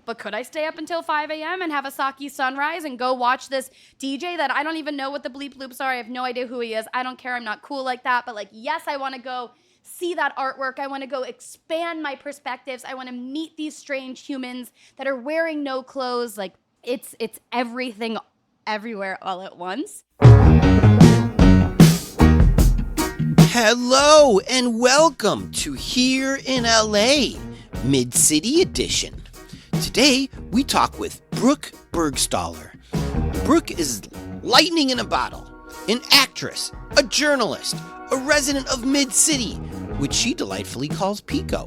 but could I stay up until 5 a.m. and have a sake sunrise and go watch this DJ that I don't even know what the bleep loops are? I have no idea who he is. I don't care. I'm not cool like that. But like, yes, I want to go see that artwork. I want to go expand my perspectives. I want to meet these strange humans that are wearing no clothes. Like, it's everything everywhere all at once. Hello and welcome to Here in LA, Mid-City Edition. Today, we talk with Brooke Burgstahler. Brooke is lightning in a bottle, an actress, a journalist, a resident of Mid-City, which she delightfully calls Pico.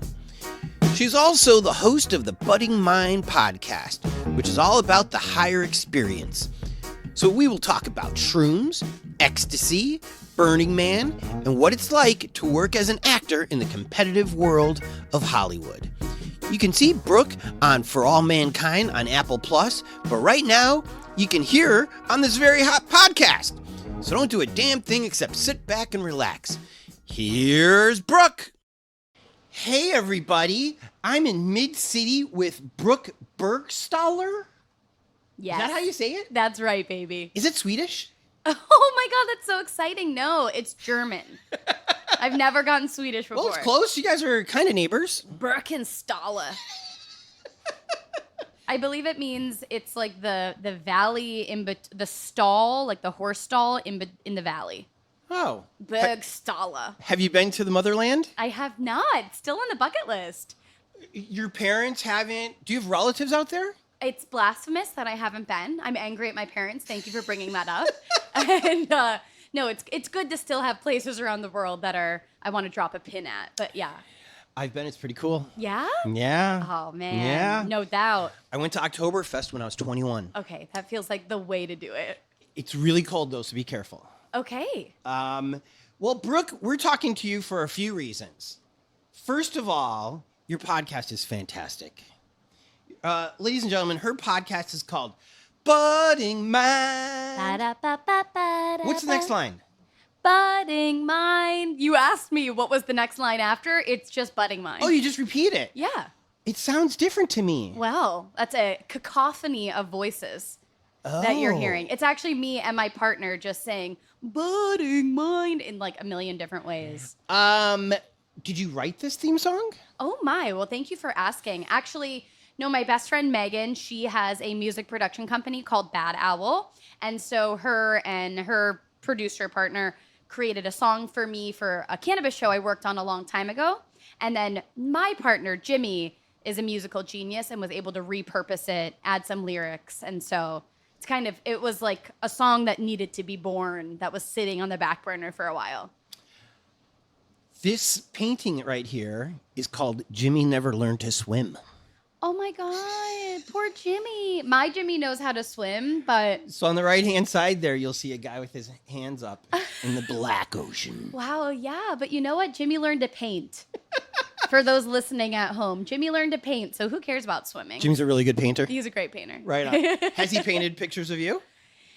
She's also the host of the Budding Mind podcast, which is all about the higher experience. So we will talk about shrooms, ecstasy, Burning Man, and what it's like to work as an actor in the competitive world of Hollywood. You can see Brooke on For All Mankind on Apple Plus, but right now, you can hear her on this very hot podcast. So don't do a damn thing except sit back and relax. Here's Brooke. Hey everybody, I'm in Mid-City with Brooke Burgstahler. Yes. Is that how you say it? That's right, baby. Is it Swedish? Oh my God, that's so exciting. No, it's German. I've never gotten Swedish before. Well, it's close. You guys are kind of neighbors. Burgstahler. I believe it means it's like the valley the stall, like the horse stall in the valley. Oh. Burgstahler. Have you been to the motherland? I have not. Still on the bucket list. Your parents haven't. Do you have relatives out there? It's blasphemous that I haven't been. I'm angry at my parents. Thank you for bringing that up. And no, it's good to still have places around the world that I want to drop a pin at. But yeah. I've been. It's pretty cool. Yeah? Yeah. Oh, man. Yeah. No doubt. I went to Oktoberfest when I was 21. Okay, that feels like the way to do it. It's really cold, though, so be careful. Okay. Well, Brooke, we're talking to you for a few reasons. First of all, your podcast is fantastic. Ladies and gentlemen, her podcast is called Budding Mind. What's the next line? Budding Mind. You asked me what was the next line after. It's just Budding Mind. Oh, you just repeat it. Yeah. It sounds different to me. Well, that's a cacophony of voices that you're hearing. It's actually me and my partner just saying Budding Mind in like a million different ways. Did you write this theme song? Oh my. Well, thank you for asking. Actually, no, my best friend Megan, she has a music production company called Bad Owl. And so her and her producer partner created a song for me for a cannabis show I worked on a long time ago. And then my partner, Jimmy, is a musical genius and was able to repurpose it, add some lyrics. And so it was like a song that needed to be born that was sitting on the back burner for a while. This painting right here is called Jimmy Never Learned to Swim. Oh my God, poor Jimmy. My Jimmy knows how to swim, but... So on the right-hand side there, you'll see a guy with his hands up in the black ocean. Wow, yeah, but you know what? Jimmy learned to paint. For those listening at home, Jimmy learned to paint, so who cares about swimming? Jimmy's a really good painter. He's a great painter. Right on. Has he painted pictures of you?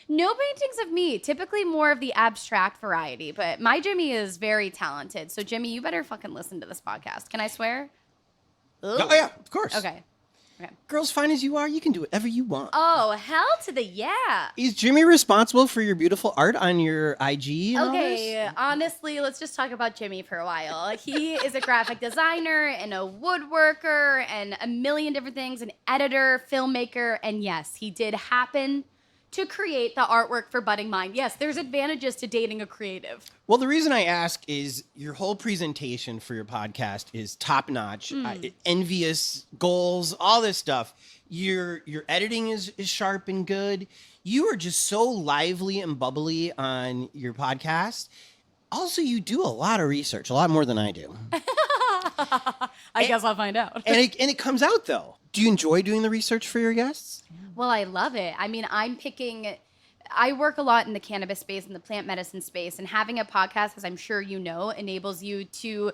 No paintings of me, typically more of the abstract variety, but my Jimmy is very talented. So Jimmy, you better fucking listen to this podcast. Can I swear? Ooh. Oh yeah, of course. Okay. Girls, fine as you are, you can do whatever you want. Oh, hell to the yeah. Is Jimmy responsible for your beautiful art on your IG and Okay, honestly, let's just talk about Jimmy for a while. He is a graphic designer and a woodworker and a million different things, an editor, filmmaker, and yes, he did happen to create the artwork for Budding Mind. Yes, there's advantages to dating a creative. Well, the reason I ask is your whole presentation for your podcast is top notch, envious goals, all this stuff. Your editing is sharp and good. You are just so lively and bubbly on your podcast. Also, you do a lot of research, a lot more than I do. I guess I'll find out. and it comes out though. Do you enjoy doing the research for your guests? Well, I love it. I mean, I work a lot in the cannabis space and the plant medicine space, and having a podcast, as I'm sure you know, enables you to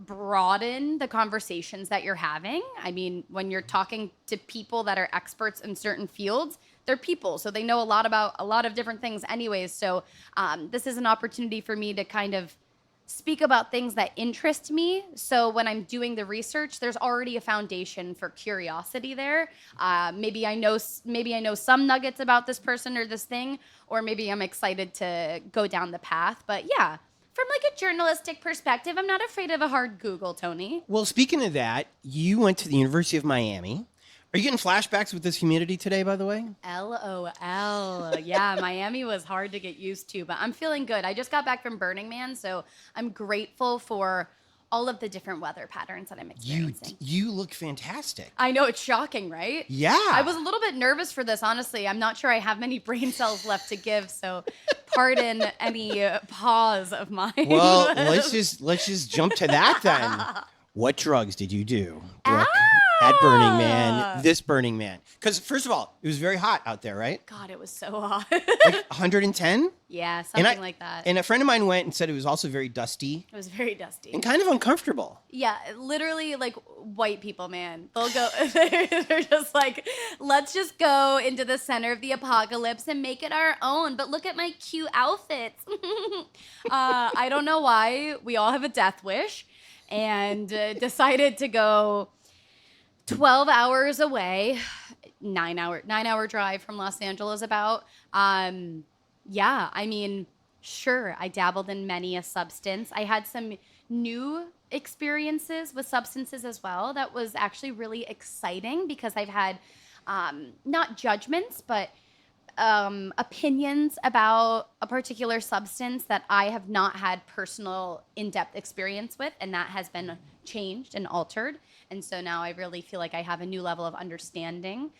broaden the conversations that you're having. I mean, when you're talking to people that are experts in certain fields, they're people, so they know a lot about a lot of different things anyways. So this is an opportunity for me to kind of speak about things that interest me. So when I'm doing the research, there's already a foundation for curiosity there. Maybe I know some nuggets about this person or this thing, or maybe I'm excited to go down the path. But yeah, from like a journalistic perspective, I'm not afraid of a hard Google, Tony. Well, speaking of that, you went to the University of Miami. Are you getting flashbacks with this humidity today, by the way? LOL. Yeah, Miami was hard to get used to, but I'm feeling good. I just got back from Burning Man, so I'm grateful for all of the different weather patterns that I'm experiencing. You look fantastic. I know, it's shocking, right? Yeah. I was a little bit nervous for this, honestly. I'm not sure I have many brain cells left to give, so pardon any pause of mine. Well, let's just jump to that then. What drugs did you do, Brooke, at Burning Man, this Burning Man? Because first of all, it was very hot out there, right? God, it was so hot. Like 110? Yeah, something like that. And a friend of mine went and said it was also very dusty. It was very dusty. And kind of uncomfortable. Yeah, literally like white people, man. They'll go, they're just like, let's just go into the center of the apocalypse and make it our own. But look at my cute outfits. I don't know why. We all have a death wish. And decided to go 12 hours away, 9-hour drive from Los Angeles about. Yeah, I mean, sure, I dabbled in many a substance. I had some new experiences with substances as well. That was actually really exciting because I've had not judgments, but opinions about a particular substance that I have not had personal in-depth experience with, and that has been changed and altered. And so now I really feel like I have a new level of understanding,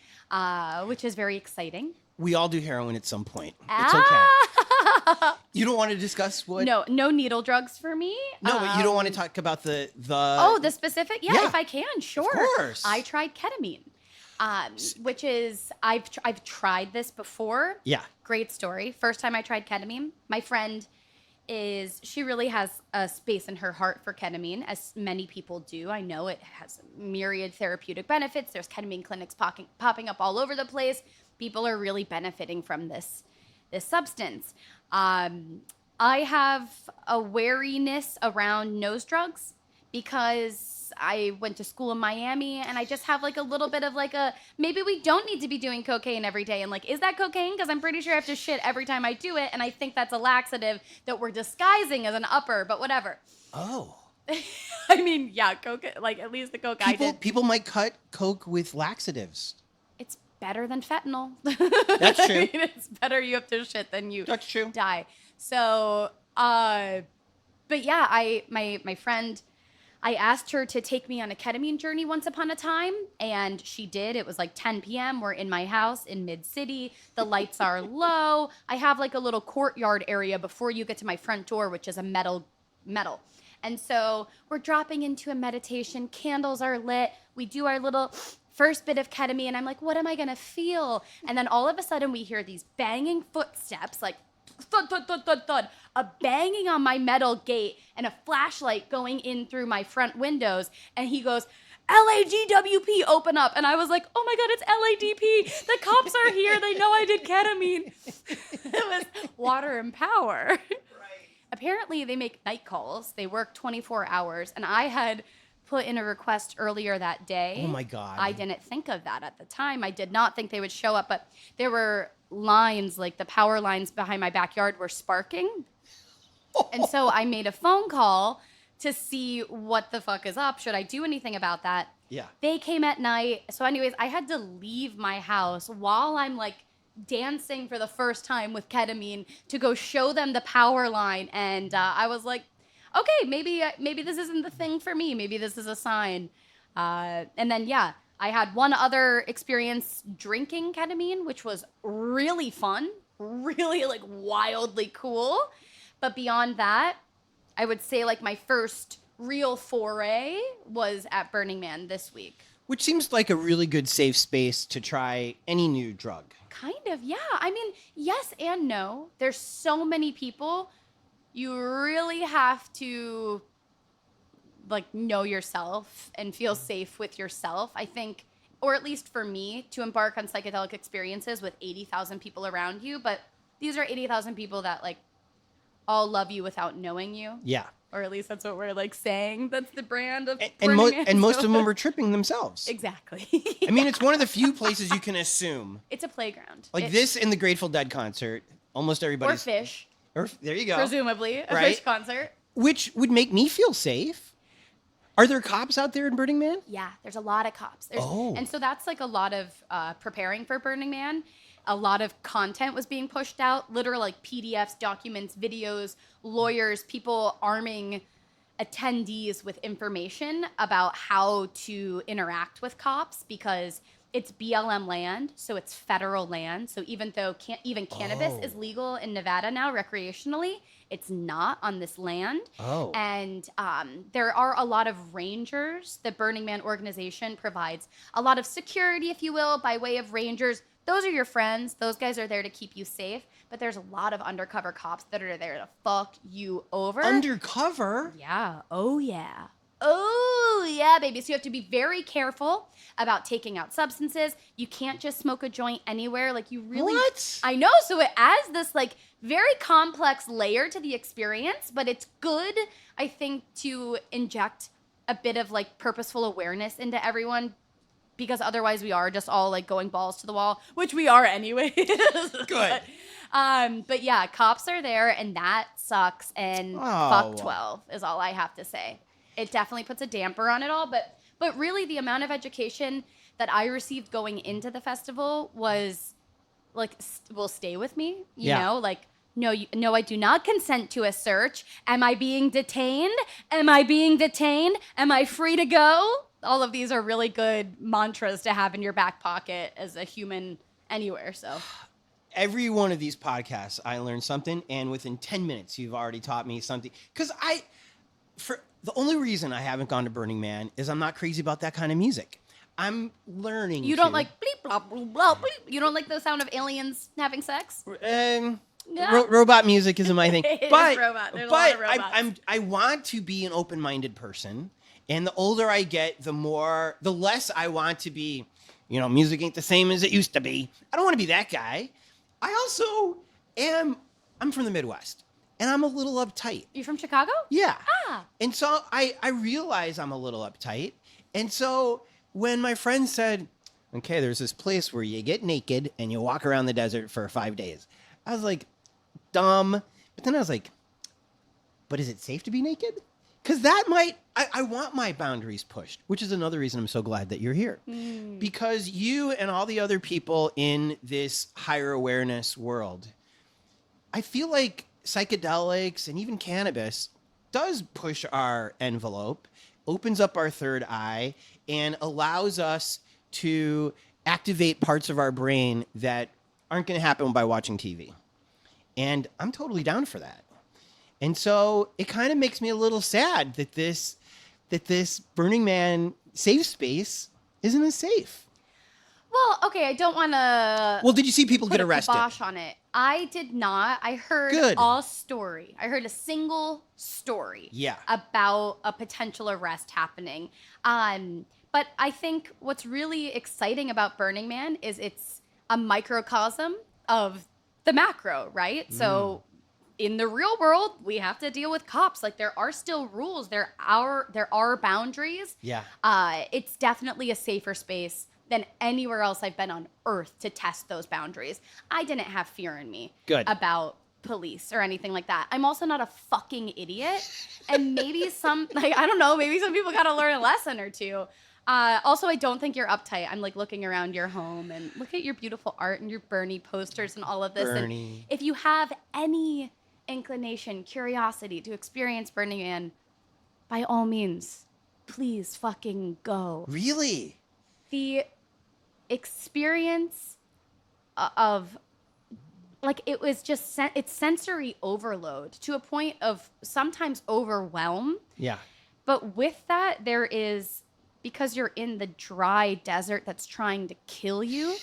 which is very exciting. We all do heroin at some point. It's okay. You don't want to discuss what? No needle drugs for me. No, but you don't want to talk about the Oh, the specific? Yeah, if I can, sure. Of course. I tried ketamine. Which is, I've tried this before. Yeah. Great story. First time I tried ketamine, my friend she really has a space in her heart for ketamine, as many people do. I know it has myriad therapeutic benefits. There's ketamine clinics popping up all over the place. People are really benefiting from this substance. I have a wariness around nose drugs because I went to school in Miami, and I just have like a little bit of like maybe we don't need to be doing cocaine every day. And like, is that cocaine? Because I'm pretty sure I have to shit every time I do it. And I think that's a laxative that we're disguising as an upper, but whatever. Oh. I mean, yeah, coke, like at least the coke I did. People might cut coke with laxatives. It's better than fentanyl. That's true. I mean, it's better you have to shit than you That's true. die. So, but yeah, my friend, I asked her to take me on a ketamine journey once upon a time, and she did. It was like 10 p.m. We're in my house in mid-city. The lights are low. I have like a little courtyard area before you get to my front door, which is a metal. And so we're dropping into a meditation. Candles are lit. We do our little first bit of ketamine. I'm like, what am I going to feel? And then all of a sudden we hear these banging footsteps, like thud, thud, thud, thud, thud, a banging on my metal gate and a flashlight going in through my front windows. And he goes, LAGWP, open up. And I was like, oh my God, it's LADP. The cops are here. They know I did ketamine. It was water and power. Right. Apparently they make night calls. They work 24 hours. And I had put in a request earlier that day. Oh my God. I didn't think of that at the time. I did not think they would show up, but there were lines, like the power lines behind my backyard were sparking. And so I made a phone call to see what the fuck is up. Should I do anything about that? Yeah. They came at night. So anyways, I had to leave my house while I'm like dancing for the first time with ketamine to go show them the power line. And I was like, okay, maybe this isn't the thing for me. Maybe this is a sign. And then, yeah, I had one other experience drinking ketamine, which was really fun, really like wildly cool. But beyond that, I would say like my first real foray was at Burning Man this week. Which seems like a really good safe space to try any new drug. Kind of, yeah. I mean, yes and no. There's so many people. You really have to like know yourself and feel safe with yourself, I think, or at least for me, to embark on psychedelic experiences with 80,000 people around you. But these are 80,000 people that like all love you without knowing you. Yeah. Or at least that's what we're like saying. That's the brand of And, Burning Man. and most of them were tripping themselves. Exactly. I mean, it's one of the few places you can assume. It's a playground. Like this in the Grateful Dead concert, almost everybody's... Or fish. There you go. Presumably, a Right? fish concert. Which would make me feel safe. Are there cops out there in Burning Man? Yeah, there's a lot of cops. Oh. And so that's like a lot of preparing for Burning Man. A lot of content was being pushed out, literal like PDFs, documents, videos, lawyers, people arming attendees with information about how to interact with cops because it's BLM land, so it's federal land. So even though cannabis is legal in Nevada now recreationally, it's not on this land. Oh. And there are a lot of rangers. The Burning Man organization provides a lot of security, if you will, by way of rangers. Those are your friends. Those guys are there to keep you safe. But there's a lot of undercover cops that are there to fuck you over. Undercover? Yeah. Oh, yeah. Oh, yeah, baby. So you have to be very careful about taking out substances. You can't just smoke a joint anywhere. Like, you really... What? I know. So it adds this, like, very complex layer to the experience. But it's good, I think, to inject a bit of, like, purposeful awareness into everyone. Because otherwise we are just all, like, going balls to the wall. Which we are anyway. Good. But yeah, cops are there. And that sucks. And fuck 12 is all I have to say. It definitely puts a damper on it all, but really the amount of education that I received going into the festival was like will stay with me, you know, like no, I do not consent to a search. Am I being detained? Am I being detained? Am I free to go? All of these are really good mantras to have in your back pocket as a human anywhere. So Every one of these podcasts, I learned something, and within 10 minutes, you've already taught me something. Because the only reason I haven't gone to Burning Man is I'm not crazy about that kind of music. I'm learning. You don't like bleep, blah, blah, blah, bleep. You don't like the sound of aliens having sex? Robot music isn't my thing. It but is robot. There's a lot of robots. I want to be an open-minded person, and the older I get, the less I want to be. You know, music ain't the same as it used to be. I don't want to be that guy. I also I'm from the Midwest. And I'm a little uptight. You from Chicago? Yeah. Ah. And so I realize I'm a little uptight. And so when my friend said, okay, there's this place where you get naked and you walk around the desert for 5 days. I was like, dumb. But then I was like, but is it safe to be naked? Because I want my boundaries pushed, which is another reason I'm so glad that you're here. Because you and all the other people in this higher awareness world, I feel like psychedelics and even cannabis does push our envelope, opens up our third eye, and allows us to activate parts of our brain that aren't going to happen by watching TV. And I'm totally down for that. And so it kind of makes me a little sad that this Burning Man safe space isn't as safe. Well, okay, I don't want to. Well, did you see people get arrested? Kibosh on it. I did not. I heard a story. I heard a single story. Yeah. About a potential arrest happening. But I think what's really exciting about Burning Man is it's a microcosm of the macro, right? So in the real world, we have to deal with cops. Like, there are still rules. There are boundaries. Yeah. It's definitely a safer space than anywhere else I've been on Earth to test those boundaries. I didn't have fear in me about police or anything like that. I'm also not a fucking idiot. And maybe maybe some people got to learn a lesson or two. Also, I don't think you're uptight. I'm like looking around your home and look at your beautiful art and your Bernie posters and all of this. Bernie. And if you have any inclination, curiosity to experience Burning Man, by all means, please fucking go. Really? The experience of, like, it was just, it's sensory overload to a point of sometimes overwhelm. Yeah. But with that, there is, because you're in the dry desert that's trying to kill you,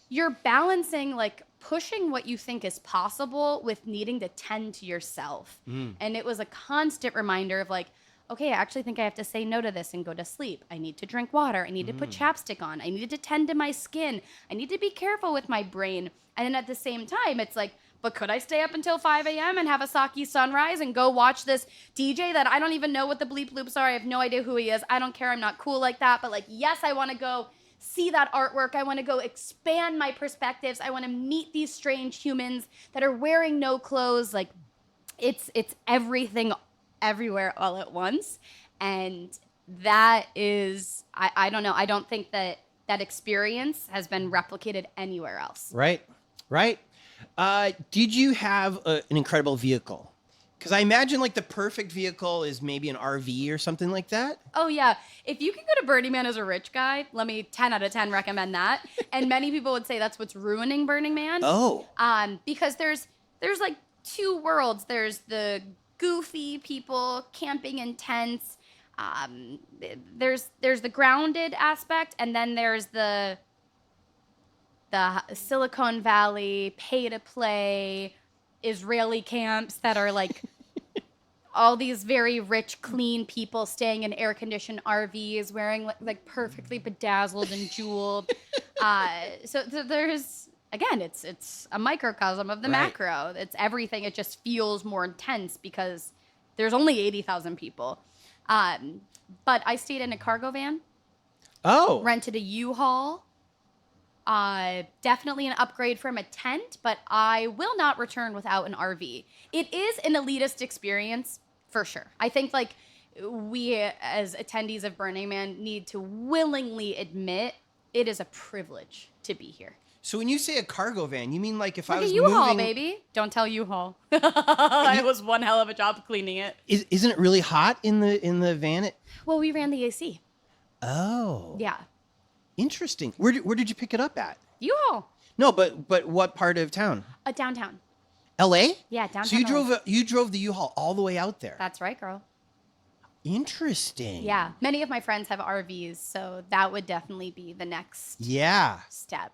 you're balancing, like, pushing what you think is possible with needing to tend to yourself. And it was a constant reminder of, like, okay, I actually think I have to say no to this and go to sleep. I need to drink water. I need to put chapstick on. I need to tend to my skin. I need to be careful with my brain. And then at the same time, it's like, But could I stay up until 5 a.m. and have a sake sunrise and go watch this DJ that I don't even know what the bleep loops are? I have no idea who he is. I don't care. I'm not cool like that. But like, yes, I want to go see that artwork. I want to go expand my perspectives. I want to meet these strange humans that are wearing no clothes. Like, it's everything everywhere all at once. And that is, I don't know. I don't think that experience has been replicated anywhere else. Right. Did you have an incredible vehicle? Because I imagine like the perfect vehicle is maybe an RV or something like that. Oh, yeah. If you can go to Burning Man as a rich guy, let me 10 out of 10 recommend that. And many people would say that's what's ruining Burning Man. Oh. Because there's like two worlds. There's the goofy people camping in tents. There's the grounded aspect, and then there's the Silicon Valley pay to play Israeli camps that are like all these very rich, clean people staying in air conditioned RVs, wearing like perfectly bedazzled and jeweled. So there's, again, it's a microcosm of the macro. It's everything. It just feels more intense because there's only 80,000 people. But I stayed in a cargo van. Oh. Rented a U-Haul. Definitely an upgrade from a tent, but I will not return without an RV. It is an elitist experience, for sure. I think like we as attendees of Burning Man need to willingly admit it is a privilege to be here. So when you say a cargo van, you mean like if like I was a U-Haul, moving... baby. Don't tell U-Haul. It was one hell of a job cleaning it. Isn't it really hot in the van? Well, we ran the AC. Oh. Yeah. Interesting. Where did you pick it up at? U-Haul. No, but what part of town? Downtown. L.A.? Yeah, downtown. So LA. you drove the U-Haul all the way out there. That's right, girl. Interesting. Yeah. Many of my friends have RVs, so that would definitely be the next step.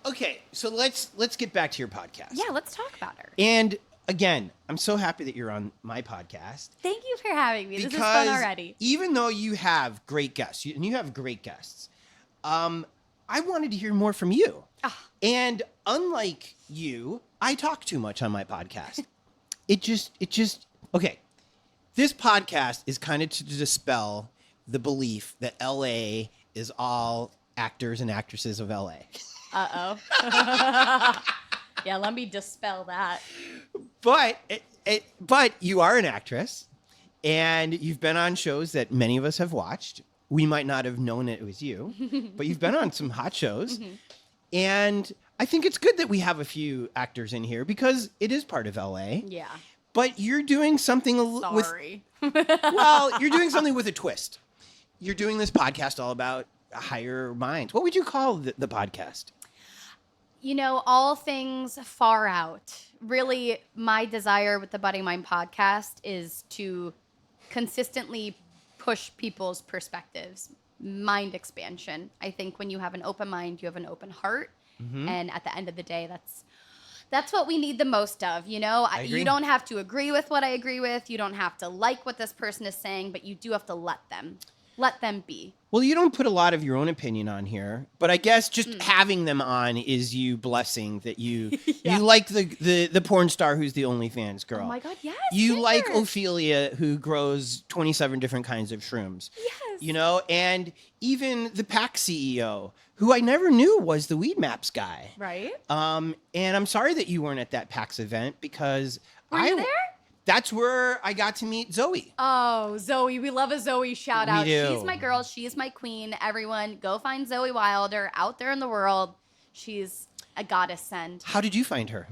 Okay, so let's get back to your podcast. Yeah, let's talk about her. And again, I'm so happy that you're on my podcast. Thank you for having me. This is fun already. Even though you have great guests, and you have great guests, I wanted to hear more from you. Oh. And unlike you, I talk too much on my podcast. It just okay. This podcast is kind of to dispel the belief that LA is all actors and actresses of LA. Uh-oh. Yeah, let me dispel that. But you are an actress, and you've been on shows that many of us have watched. We might not have known it was you, but you've been on some hot shows. Mm-hmm. And I think it's good that we have a few actors in here because it is part of LA. Yeah. But you're doing something Sorry. you're doing something with a twist. You're doing this podcast all about higher minds. What would you call the podcast? You know, all things far out. Really, my desire with the Budding Mind podcast is to consistently push people's perspectives, mind expansion. I think when you have an open mind, you have an open heart. Mm-hmm. And at the end of the day, that's what we need the most of, you know? I agree. You don't have to agree with what I agree with. You don't have to like what this person is saying, but you do have to let them be. Well, you don't put a lot of your own opinion on here, but I guess just having them on is you blessing that you you like the porn star who's the OnlyFans girl. Oh my God, yes. You like Ophelia who grows 27 different kinds of shrooms. Yes. You know, and even the PAC CEO, who I never knew was the Weed Maps guy. Right. And I'm sorry that you weren't at that PAX event because Were you there? That's where I got to meet Zoe. Oh, Zoe. We love a Zoe shout out. We do. She's my girl. She's my queen. Everyone, go find Zoe Wilder out there in the world. She's a goddess send. How did you find her?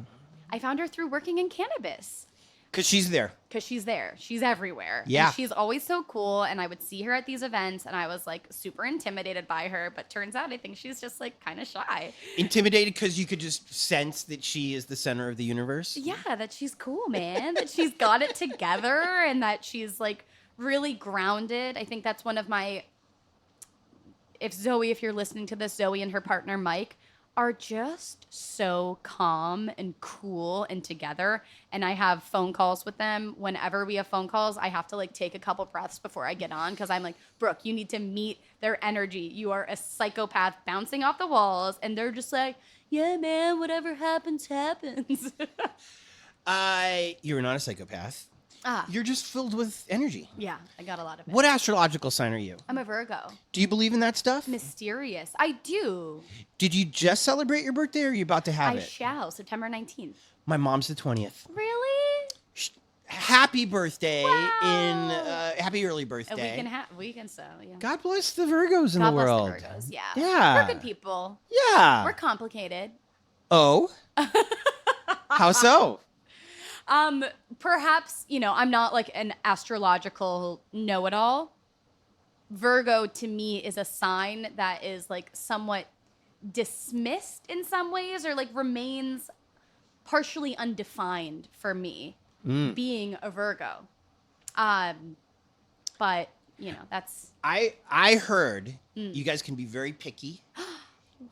I found her through working in cannabis. Because she's there. Because she's there. She's everywhere. Yeah. And she's always so cool. And I would see her at these events and I was like super intimidated by her. But turns out I think she's just like kind of shy. Intimidated because you could just sense that she is the center of the universe? Yeah, that she's cool, man. That she's got it together and that she's like really grounded. I think that's one of my... If you're listening to this, Zoe and her partner Mike are just so calm and cool and together. And I have phone calls with them. Whenever we have phone calls, I have to like take a couple breaths before I get on because I'm like, Brooke, you need to meet their energy. You are a psychopath bouncing off the walls. And they're just like, yeah, man, whatever happens, happens. You're not a psychopath. Ah, You're just filled with energy. yeah, I got a lot of it. What astrological sign are you? I'm a Virgo. Do you believe in that stuff? Mysterious. I do. Did you just celebrate your birthday or are you about to have I it? shall. September 19th. My mom's the 20th. Really? Happy birthday Wow. happy early birthday. We can so, yeah. God bless the Virgos in God the world. bless the Virgos, yeah. Yeah. We're good people. Yeah. We're complicated. Oh? How so? Perhaps, I'm not like an astrological know-it-all. Virgo to me is a sign that is like somewhat dismissed in some ways or like remains partially undefined for me being a Virgo. But, that's I heard you guys can be very picky. what?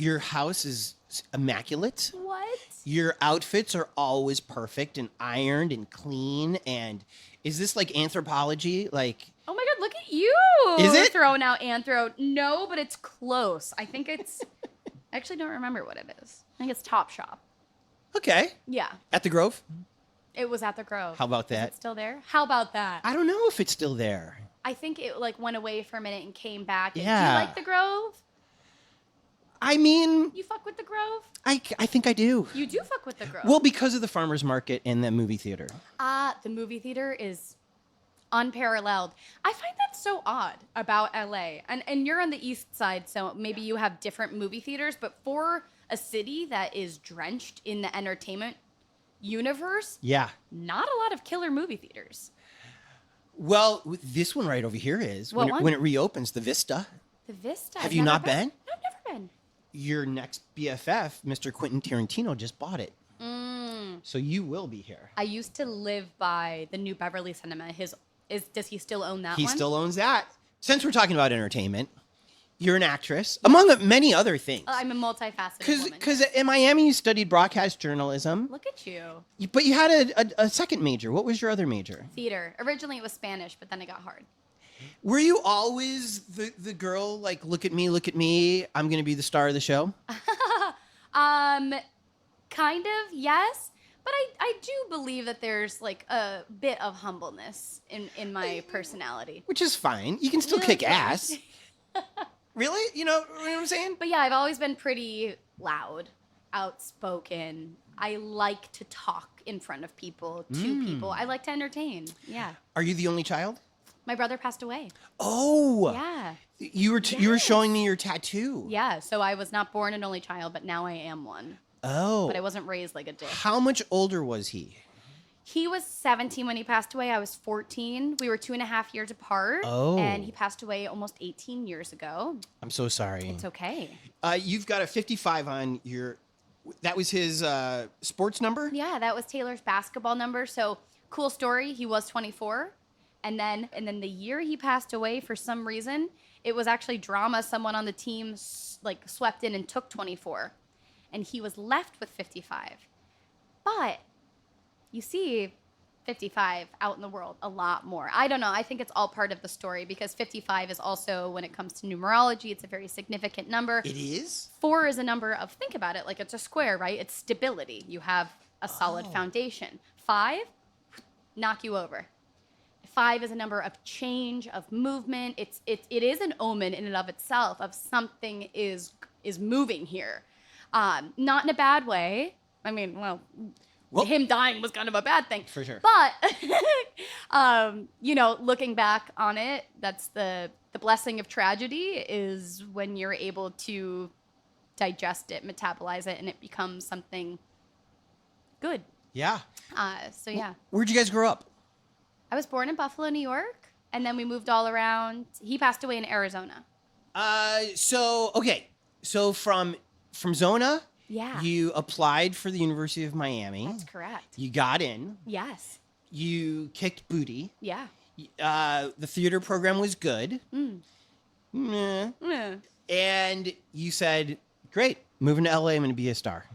Your house is immaculate. What? Your outfits are always perfect and ironed and clean. And is this like anthropology? Like, Oh my God, look at you. Is it? Throwing out anthro. No, but it's close. I think it's, I actually don't remember what it is. I think it's Top Shop. okay, Yeah, at the Grove. it was at the Grove. How about Is that? it still there? How about that? I don't know if it's still there. I think it like went away for a minute and came back. And, do Yeah. you like the Grove? I mean, You fuck with the Grove? I think I do. You do fuck with the Grove. Well, because of the farmer's market and the movie theater. The movie theater is unparalleled. I find that so odd about LA. And you're on the east side, so maybe you have different movie theaters, but for a city that is drenched in the entertainment universe, Yeah. not a lot of killer movie theaters. Well, this one right over here is What one? when it reopens, the Vista. The Vista. Have I've you never not been? No, I've never been. Your next BFF, Mr. Quentin Tarantino, just bought it. So you will be here. I used to live by the New Beverly Cinema. Does he still own that He one? still owns that. Since we're talking about entertainment, you're an actress, among many other things. I'm a multifaceted woman. Because in Miami, you studied broadcast journalism, Look at you. but you had a second major. What was your other major? Theater. Originally it was Spanish, but then it got hard. Were you always the girl, like, look at me, I'm going to be the star of the show? Kind of, yes. But I do believe that there's like a bit of humbleness in my personality. Which is fine. You can still Yeah, kick okay. ass. Really? You know what I'm saying? But yeah, I've always been pretty loud, outspoken. I like to talk in front of people, to people. I like to entertain. Yeah. Are you the only child? My brother passed away. Oh. Yeah. You were showing me your tattoo. Yeah. So I was not born an only child, but now I am one. Oh. But I wasn't raised like a dick. How much older was he? He was 17 when he passed away. I was 14. We were 2.5 years apart. Oh. And he passed away almost 18 years ago. I'm so sorry. It's okay. You've got a 55 on your... That was his sports number? Yeah, that was Taylor's basketball number. So cool story. He was 24. And then the year he passed away, for some reason, it was actually drama. Someone on the team swept in and took 24. And he was left with 55. But you see 55 out in the world a lot more. I don't know. I think it's all part of the story because 55 is also, when it comes to numerology, it's a very significant number. It is? 4 is a number of, think about it, like it's a square, right? It's stability. You have a solid foundation. 5, knock you over. 5 is a number of change, of movement. It is an omen in and of itself of something is moving here. Not in a bad way. I mean, well, him dying was kind of a bad thing. For sure. But, looking back on it, that's the blessing of tragedy is when you're able to digest it, metabolize it, and it becomes something good. Yeah. So, yeah. Where'd you guys grow up? I was born in Buffalo, New York, and then we moved all around. He passed away in Arizona. So from Zona, Yeah. you applied for the University of Miami. That's correct. You got in. Yes. You kicked booty. Yeah. The theater program was good. Meh. Yeah. And you said, great, Moving to LA, I'm going to be a star.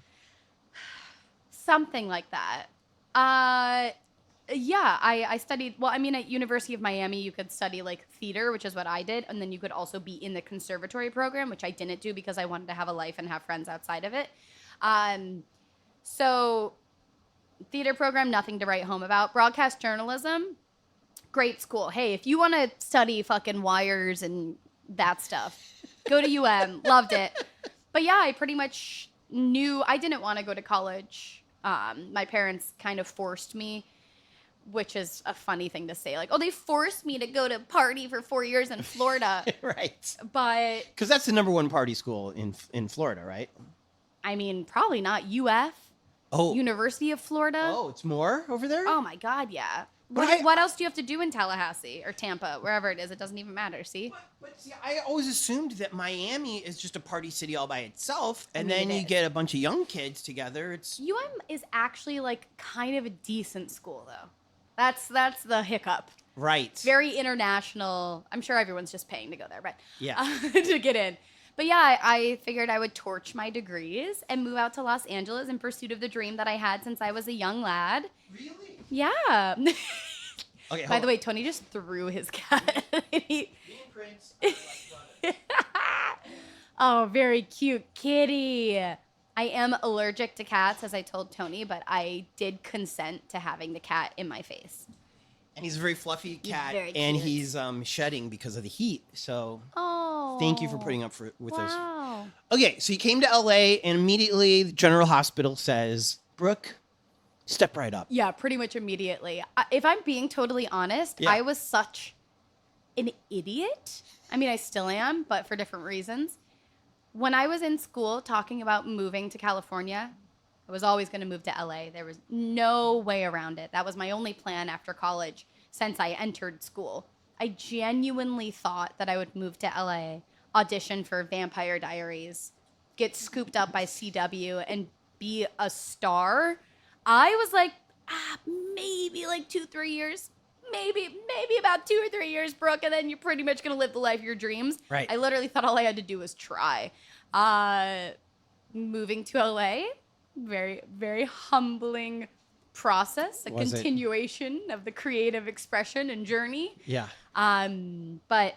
Something like that. Yeah, I studied, well, I mean, at University of Miami, you could study like theater, which is what I did. And then you could also be in the conservatory program, which I didn't do because I wanted to have a life and have friends outside of it. So theater program, nothing to write home about. Broadcast journalism, great school. Hey, if you want to study fucking wires and that stuff, go to Loved it. But yeah, I pretty much knew I didn't want to go to college. My parents kind of forced me, which is a funny thing to say. Like, oh, they forced me to go to party for 4 years in Florida. Right. But because that's the number one party school in Florida, right? I mean, probably not. UF. Oh. University of Florida. Oh, it's more over there? Oh my God, yeah. But What else do you have to do in Tallahassee or Tampa, wherever it is? It doesn't even matter, see? But see, I always assumed that Miami is just a party city all by itself, and I mean, then you get a bunch of young kids together. It's is actually like kind of a decent school, though. That's the hiccup. right. It's very international. I'm sure everyone's just paying to go there, but Yeah. to get in. But yeah, I figured I would torch my degrees and move out to Los Angeles in pursuit of the dream that I had since I was a young lad. Really? Yeah. Okay. By the way, Tony just threw his cat. Prince. Oh, very cute kitty. I am allergic to cats, as I told Tony, but I did consent to having the cat in my face. And he's a very fluffy cat, very and cute. he's shedding because of the heat. So Oh. thank you for putting up with us. Wow. Okay, so you came to LA, and immediately the General Hospital says, Brooke, step right up. Yeah, pretty much immediately. If I'm being totally honest, Yeah. I was such an idiot. I mean, I still am, but for different reasons. When I was in school talking about moving to California, I was always going to move to LA. There was no way around it. That was my only plan after college since I entered school. I genuinely thought that I would move to LA, audition for Vampire Diaries, get scooped up by CW, and be a star. I was like, maybe like 2-3 years. Maybe about 2 or 3 years, Brooke, and then you're pretty much going to live the life of your dreams. Right. I literally thought all I had to do was try. Moving to LA, very, very humbling process, a Was it? continuation of the creative expression and journey. Yeah. But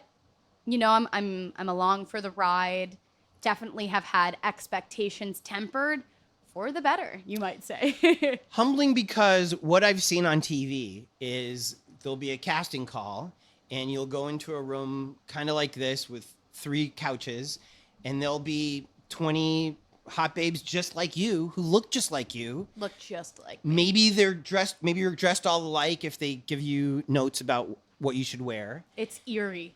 you know, I'm along for the ride. Definitely have had expectations tempered for the better, you might say. Humbling because what I've seen on TV is there'll be a casting call, and you'll go into a room kind of like this with 3 couches, and there'll be 20 hot babes just like you who look just like you. Look just like me. Maybe you're dressed all alike if they give you notes about what you should wear. It's eerie.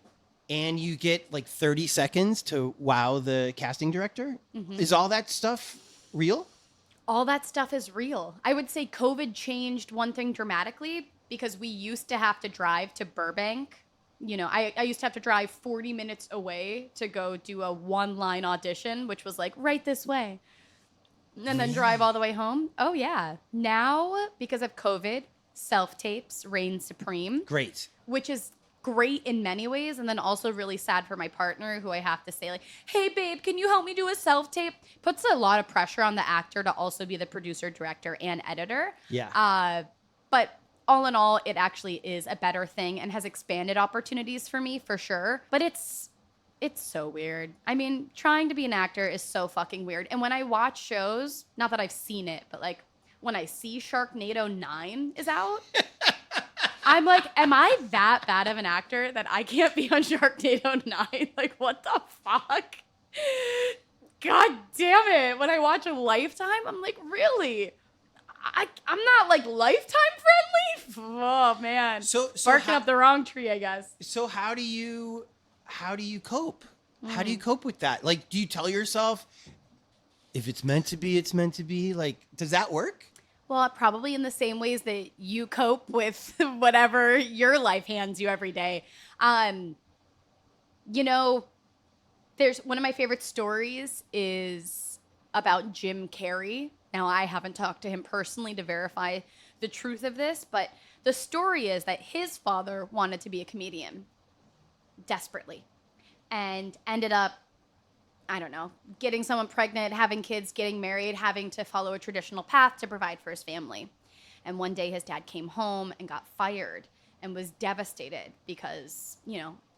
And you get like 30 seconds to wow the casting director. Mm-hmm. Is all that stuff real? All that stuff is real. I would say COVID changed one thing dramatically because we used to have to drive to Burbank. You know, I used to have to drive 40 minutes away to go do a 1-line audition, which was like right this way. And then drive all the way home. Oh, yeah. Now, because of COVID, self-tapes reign supreme. Great. Which is great in many ways, and then also really sad for my partner, who I have to say, like, hey, babe, can you help me do a self-tape? Puts a lot of pressure on the actor to also be the producer, director, and editor. Yeah. But all in all, it actually is a better thing and has expanded opportunities for me, for sure. But it's so weird. I mean, trying to be an actor is so fucking weird. And when I watch shows, not that I've seen it, but like when I see Sharknado 9 is out, I'm like, am I that bad of an actor that I can't be on Sharknado 9? Like, what the fuck? God damn it. When I watch a Lifetime, I'm like, really? I'm not like Lifetime friendly? Oh, man. So Barking up the wrong tree, I guess. So how do you cope? How do you cope with that? Like, do you tell yourself, if it's meant to be, it's meant to be? Like, does that work? Well, probably in the same ways that you cope with whatever your life hands you every day. You know, there's one of my favorite stories is about Jim Carrey. Now, I haven't talked to him personally to verify the truth of this, but the story is that his father wanted to be a comedian desperately and ended up I don't know, getting someone pregnant, having kids, getting married, having to follow a traditional path to provide for his family. And one day his dad came home and got fired and was devastated because,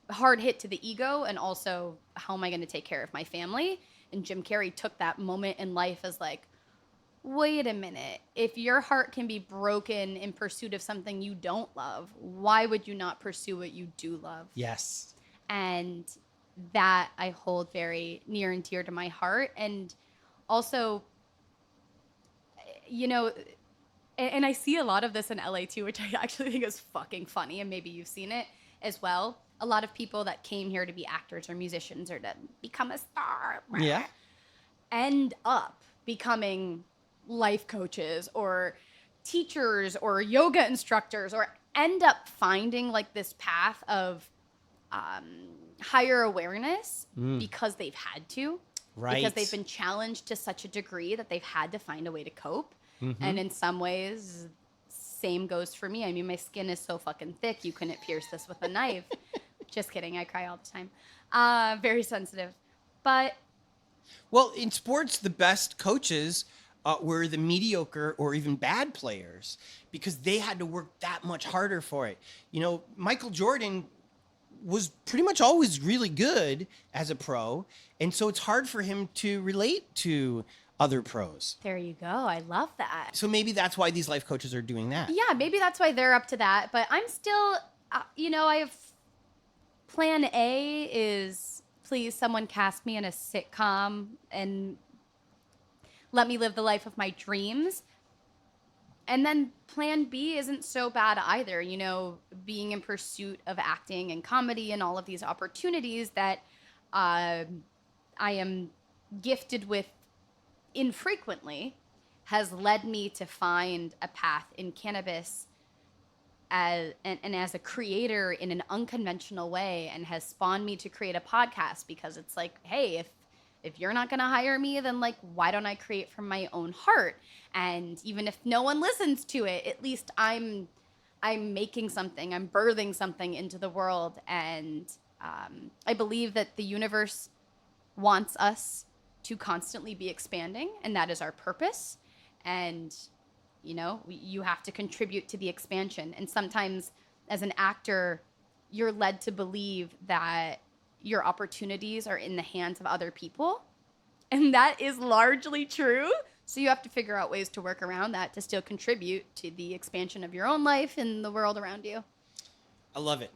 hard hit to the ego and also how am I going to take care of my family? And Jim Carrey took that moment in life as like, wait a minute. If your heart can be broken in pursuit of something you don't love, why would you not pursue what you do love? Yes. And that I hold very near and dear to my heart. And also, and I see a lot of this in LA too, which I actually think is fucking funny. And maybe you've seen it as well. A lot of people that came here to be actors or musicians or to become a star end up becoming life coaches or teachers or yoga instructors, or end up finding like this path of higher awareness because they've had to, right? Because they've been challenged to such a degree that they've had to find a way to cope. And in some ways, same goes for me. I mean, my skin is so fucking thick, you couldn't pierce this with a knife. Just kidding. I cry all the time. Very sensitive. But well, in sports, the best coaches were the mediocre or even bad players because they had to work that much harder for it. Michael Jordan was pretty much always really good as a pro, and so it's hard for him to relate to other pros. There you go. I love that. So maybe that's why these life coaches are doing that. Yeah, maybe that's why they're up to that. But I'm still, I have plan A is please someone cast me in a sitcom and let me live the life of my dreams. And then plan B isn't so bad either, being in pursuit of acting and comedy and all of these opportunities that I am gifted with infrequently has led me to find a path in cannabis as a creator in an unconventional way, and has spawned me to create a podcast because it's like, hey, if you're not going to hire me, then like, why don't I create from my own heart? And even if no one listens to it, at least I'm making something, I'm birthing something into the world. And I believe that the universe wants us to constantly be expanding, and that is our purpose. And, you have to contribute to the expansion. And sometimes as an actor, you're led to believe that your opportunities are in the hands of other people. And that is largely true. So you have to figure out ways to work around that to still contribute to the expansion of your own life and the world around you. I love it.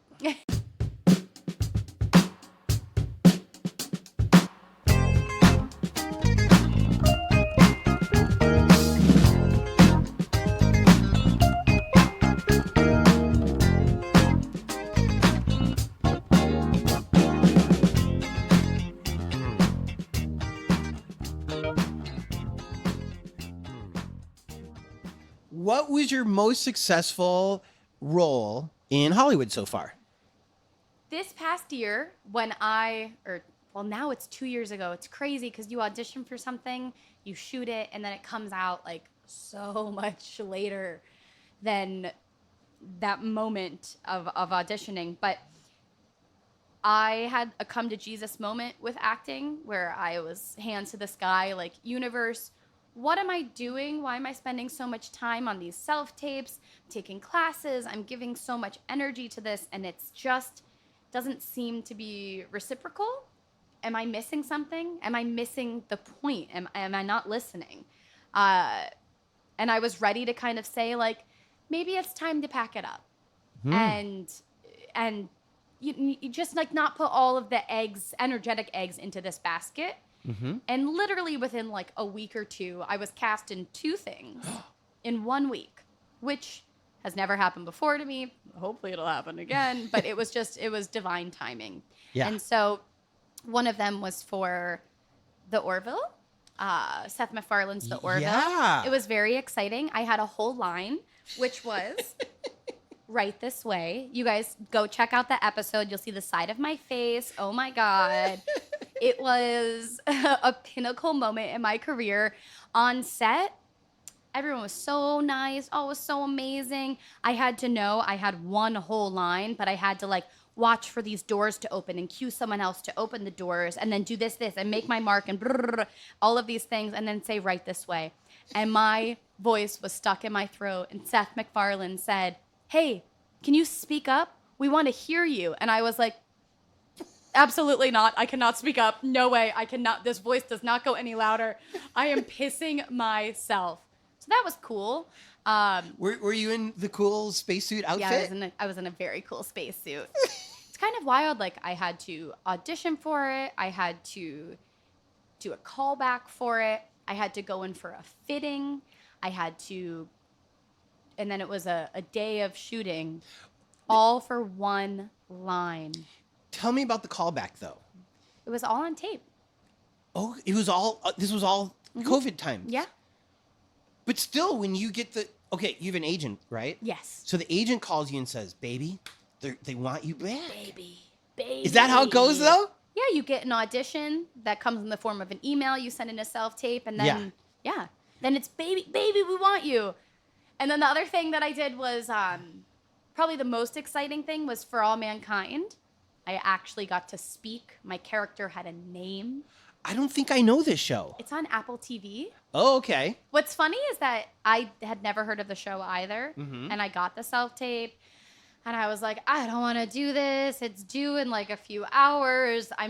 What was your most successful role in Hollywood so far? This past year, now it's 2 years ago. It's crazy because you audition for something, you shoot it, and then it comes out like so much later than that moment of auditioning. But I had a come to Jesus moment with acting where I was hands to the sky, like, universe, what am I doing? Why am I spending so much time on these self-tapes, taking classes? I'm giving so much energy to this, and it's just doesn't seem to be reciprocal. Am I missing something? Am I missing the point? Am I not listening? And I was ready to kind of say, like, maybe it's time to pack it up. And you just, like, not put all of the energetic eggs into this basket. And literally within like a week or two, I was cast in 2 things in 1 week, which has never happened before to me. Hopefully it'll happen again. But it was divine timing. Yeah. And so one of them was for The Orville, Seth MacFarlane's The Orville. Yeah. It was very exciting. I had a whole line, which was right this way. You guys go check out the episode. You'll see the side of my face. Oh my God. It was a pinnacle moment in my career. On set, everyone was so nice. Oh, it was so amazing. I had to know I had one whole line, but I had to like watch for these doors to open and cue someone else to open the doors and then do this and make my mark and all of these things and then say right this way. And my voice was stuck in my throat and Seth MacFarlane said, "Hey, can you speak up? We want to hear you." And I was like, "Absolutely not. I cannot speak up. No way. I cannot. This voice does not go any louder. I am pissing myself." So that was cool. Were you in the cool spacesuit outfit? Yeah, I was in a very cool spacesuit. It's kind of wild. Like, I had to audition for it. I had to do a callback for it. I had to go in for a fitting. And then it was a day of shooting, all for one line. Tell me about the callback, though. It was all on tape. Oh, it was all, this was all COVID times. Yeah. But still, when you get okay, you have an agent, right? Yes. So the agent calls you and says, "Baby, they want you back." Baby. Is that how it goes, though? Yeah, you get an audition that comes in the form of an email. You send in a self-tape, and then, then it's baby, we want you. And then the other thing that I did was probably the most exciting thing was For All Mankind. I actually got to speak. My character had a name. I don't think I know this show. It's on Apple TV. Oh, okay. What's funny is that I had never heard of the show either, and I got the self-tape, and I was like, I don't want to do this. It's due in like a few hours. I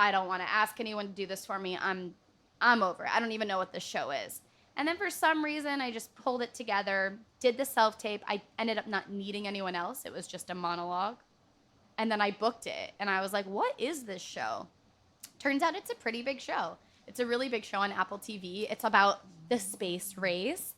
don't want to ask anyone to do this for me. I'm over it. I don't even know what the show is. And then for some reason, I just pulled it together, did the self-tape. I ended up not needing anyone else. It was just a monologue. And then I booked it, and I was like, what is this show? Turns out it's a pretty big show. It's a really big show on Apple TV. It's about the space race.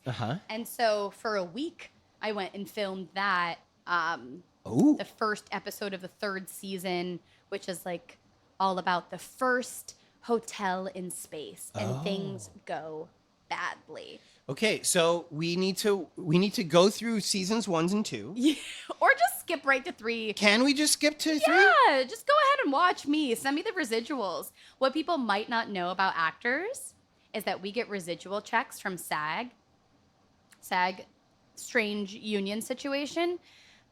And so for a week, I went and filmed that. The first episode of the 3rd season, which is like all about the first hotel in space. And things go badly. Okay, so we need to go through seasons 1 and 2. Yeah, or just skip right to 3. Can we just skip to 3? Yeah, just go ahead and watch me. Send me the residuals. What people might not know about actors is that we get residual checks from SAG. SAG, strange union situation.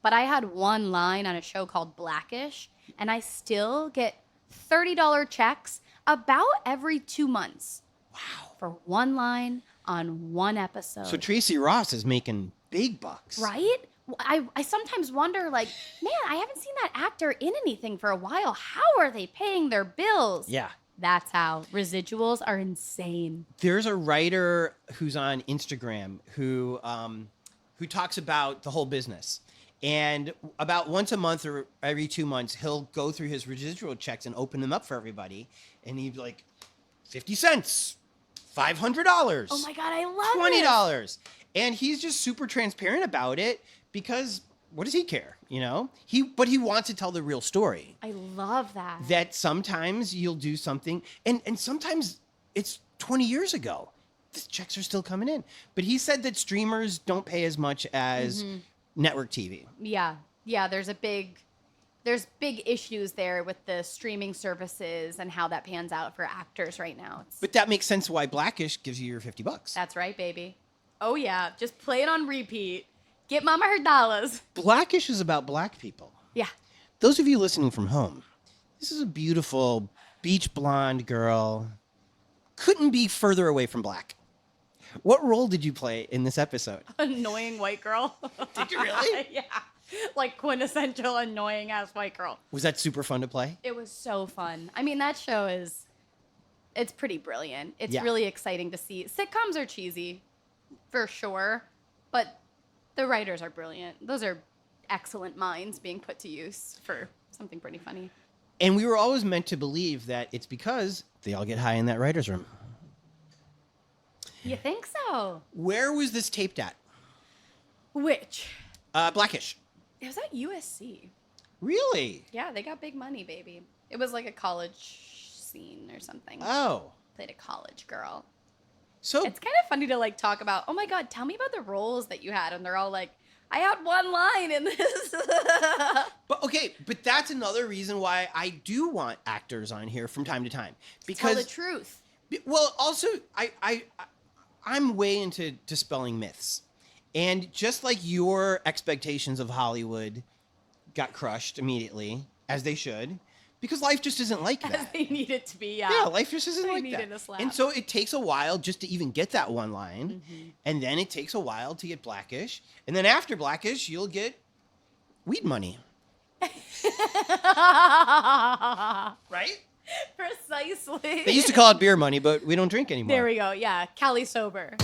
But I had one line on a show called Blackish, and I still get $30 checks about every 2 months. Wow. For one line on one episode. So Tracy Ross is making big bucks. Right? I sometimes wonder, like, man, I haven't seen that actor in anything for a while. How are they paying their bills? Yeah. That's how. Residuals are insane. There's a writer who's on Instagram who talks about the whole business. And about once a month or every 2 months, he'll go through his residual checks and open them up for everybody. And he'd be like, 50 cents, $500. Oh my God, I love it. $20. And he's just super transparent about it because what does he care? You know, but he wants to tell the real story. I love that. That sometimes you'll do something and sometimes it's 20 years ago. The checks are still coming in. But he said that streamers don't pay as much as network TV. Yeah. Yeah, there's big issues there with the streaming services and how that pans out for actors right now. But that makes sense why Blackish gives you your $50. That's right, baby. Oh yeah, just play it on repeat. Get mama her dollars. Blackish is about black people. Yeah. Those of you listening from home, this is a beautiful beach blonde girl. Couldn't be further away from black. What role did you play in this episode? Annoying white girl. Did you really? Yeah. Like quintessential annoying ass white girl. Was that super fun to play? It was so fun. I mean, that show it's pretty brilliant. It's really exciting to see. Sitcoms are cheesy, for sure, but the writers are brilliant. Those are excellent minds being put to use for something pretty funny. And we were always meant to believe that it's because they all get high in that writer's room. You think so? Where was this taped at? Which? Blackish. It was at USC. Really? Yeah, they got big money, baby. It was like a college scene or something. Oh. Played a college girl. So it's kind of funny to like talk about, oh my God, tell me about the roles that you had. And they're all like, I had one line in this. But that's another reason why I do want actors on here from time to time. Because tell the truth. Well, also, I'm way into dispelling myths. And just like your expectations of Hollywood got crushed immediately, as they should, because life just isn't like As that. they need it to be, Yeah, life just isn't They like needed that. a slap. And so it takes a while just to even get that one line. Mm-hmm. And then it takes a while to get Blackish. And then after Blackish, you'll get weed money. Right? Precisely. They used to call it beer money, but we don't drink anymore. There we go. Yeah, Cali sober.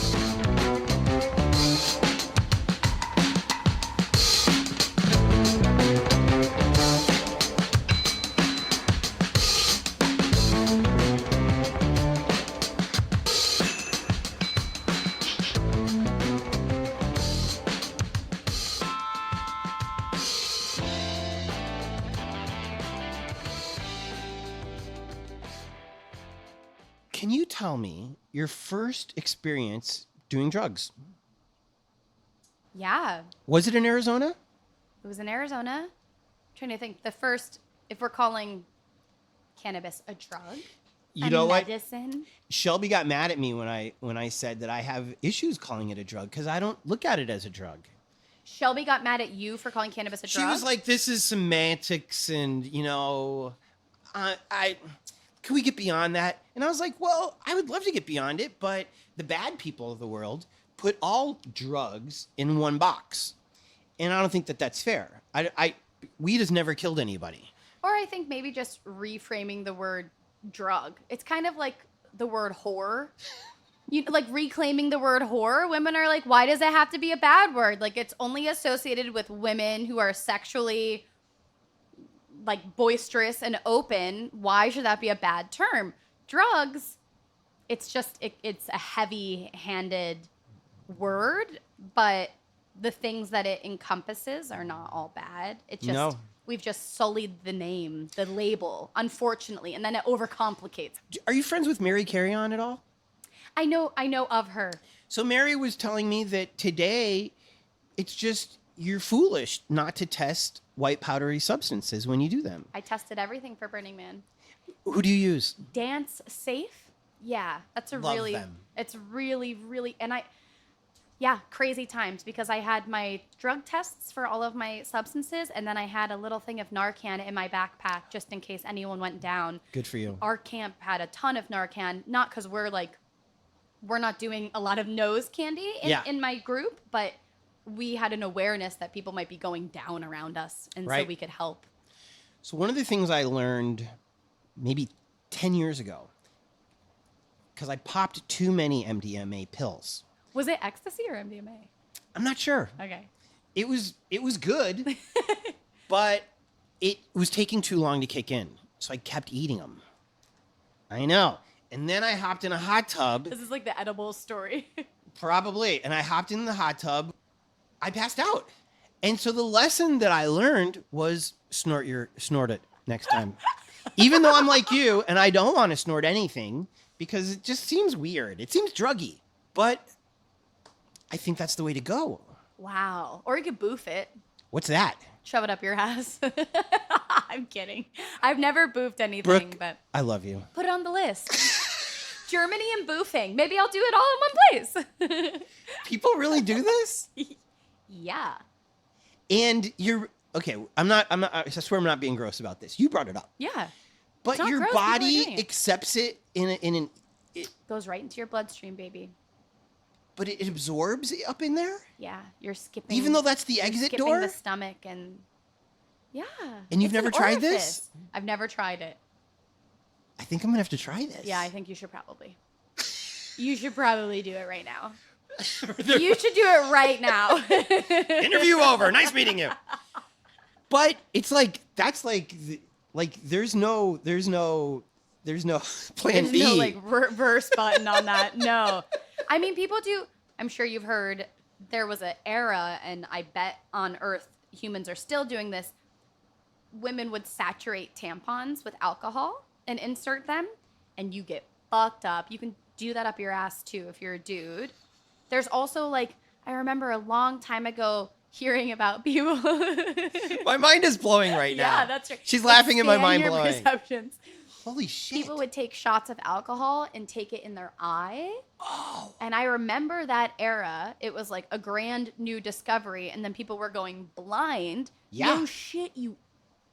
Can you tell me your first experience doing drugs? Yeah, Was it in Arizona? it was in Arizona. Trying to think. The first, if we're calling cannabis a drug, You know what? medicine. Shelby got mad at me when I said that I have issues calling it a drug because I don't look at it as a drug. Shelby got mad at you for calling cannabis a She drug. was like, "This is semantics, and I can we get beyond that?" And I was like, "Well, I would love to get beyond it, but the bad people of the world put all drugs in one box, and I don't think that that's fair. Weed has never killed anybody. Or I think maybe just reframing the word drug. It's kind of like the word whore. Like reclaiming the word whore. Women are like, why does it have to be a bad word? Like it's only associated with women who are sexually like boisterous and open. Why should that be a bad term? Drugs, it's just it's a heavy-handed word, but the things that it encompasses are not all bad. It just No. we've just sullied the name, the label, unfortunately, and then it overcomplicates. Are you friends with Mary Carry-On at all?" I know of her. So Mary was telling me that today, it's just you're foolish not to test white powdery substances when you do them. I tested everything for Burning Man. Who do you use? Dance Safe? Yeah, that's a Love really them. it's really and yeah, crazy times because I had my drug tests for all of my substances and then I had a little thing of Narcan in my backpack just in case anyone went down. Good for you. Our camp had a ton of Narcan, not because we're not doing a lot of nose candy in my group, but we had an awareness that people might be going down around us, and so Right. we could help. So one of the things I learned maybe 10 years ago, because I popped too many MDMA pills. Was it ecstasy or MDMA? I'm not sure. Okay. It was good, but it was taking too long to kick in. So I kept eating them. I know. And then I hopped in a hot tub. This is like the edible story. Probably. And I hopped in the hot tub. I passed out. And so the lesson that I learned was snort it next time. Even though I'm like you and I don't want to snort anything because it just seems weird. It seems druggy. But I think that's the way to go. Wow. Or you could boof it. What's that? Shove it up your ass. I'm kidding. I've never boofed anything, Brooke, but I love you. put it on the list. Germany and boofing. Maybe I'll do it all in one place. People really do this? Yeah. And you're okay. I swear I'm not being gross about this. You brought it up. Yeah. But not your gross, people are body doing it. accepts it Goes right into your bloodstream, baby. but it absorbs it up in there? Yeah. You're skipping. Even though that's the you're exit skipping door? the stomach and yeah. And you've It's an never tried this? orifice. I've never tried it. I think I'm going to have to try this. Yeah, I think you should probably. You should probably do it right now. You should do it right now. Interview over. Nice meeting you. But it's like that's like there's no plan There's B. no like reverse button on that. No. I mean, people do. I'm sure you've heard there was an era, and I bet on Earth humans are still doing this. Women would saturate tampons with alcohol and insert them, and you get fucked up. You can do that up your ass too if you're a dude. There's also like I remember a long time ago hearing about people. My mind is blowing right now. Yeah, that's right. She's laughing at my Expand mind your blowing. perceptions. Holy shit. People would take shots of alcohol and take it in their eye. Oh. And I remember that era. It was like a grand new discovery. And then people were going blind. Yeah. No shit, you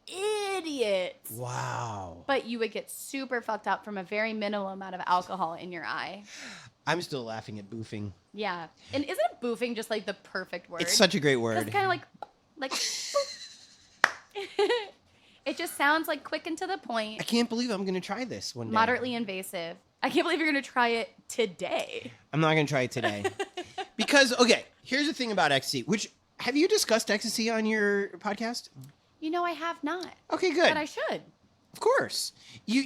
idiots. Wow. But you would get super fucked up from a very minimal amount of alcohol in your eye. I'm still laughing at boofing. Yeah. And isn't boofing just like the perfect word? It's such a great word. It's kind of like it just sounds like quick and to the I point, can't believe I'm going to try this one day. moderately invasive. I can't believe you're going to try it today. I'm not going to try it today. Because, okay, here's the thing about ecstasy, which, have you discussed ecstasy on your podcast? I have not. Okay, good. But I should. Of course. You,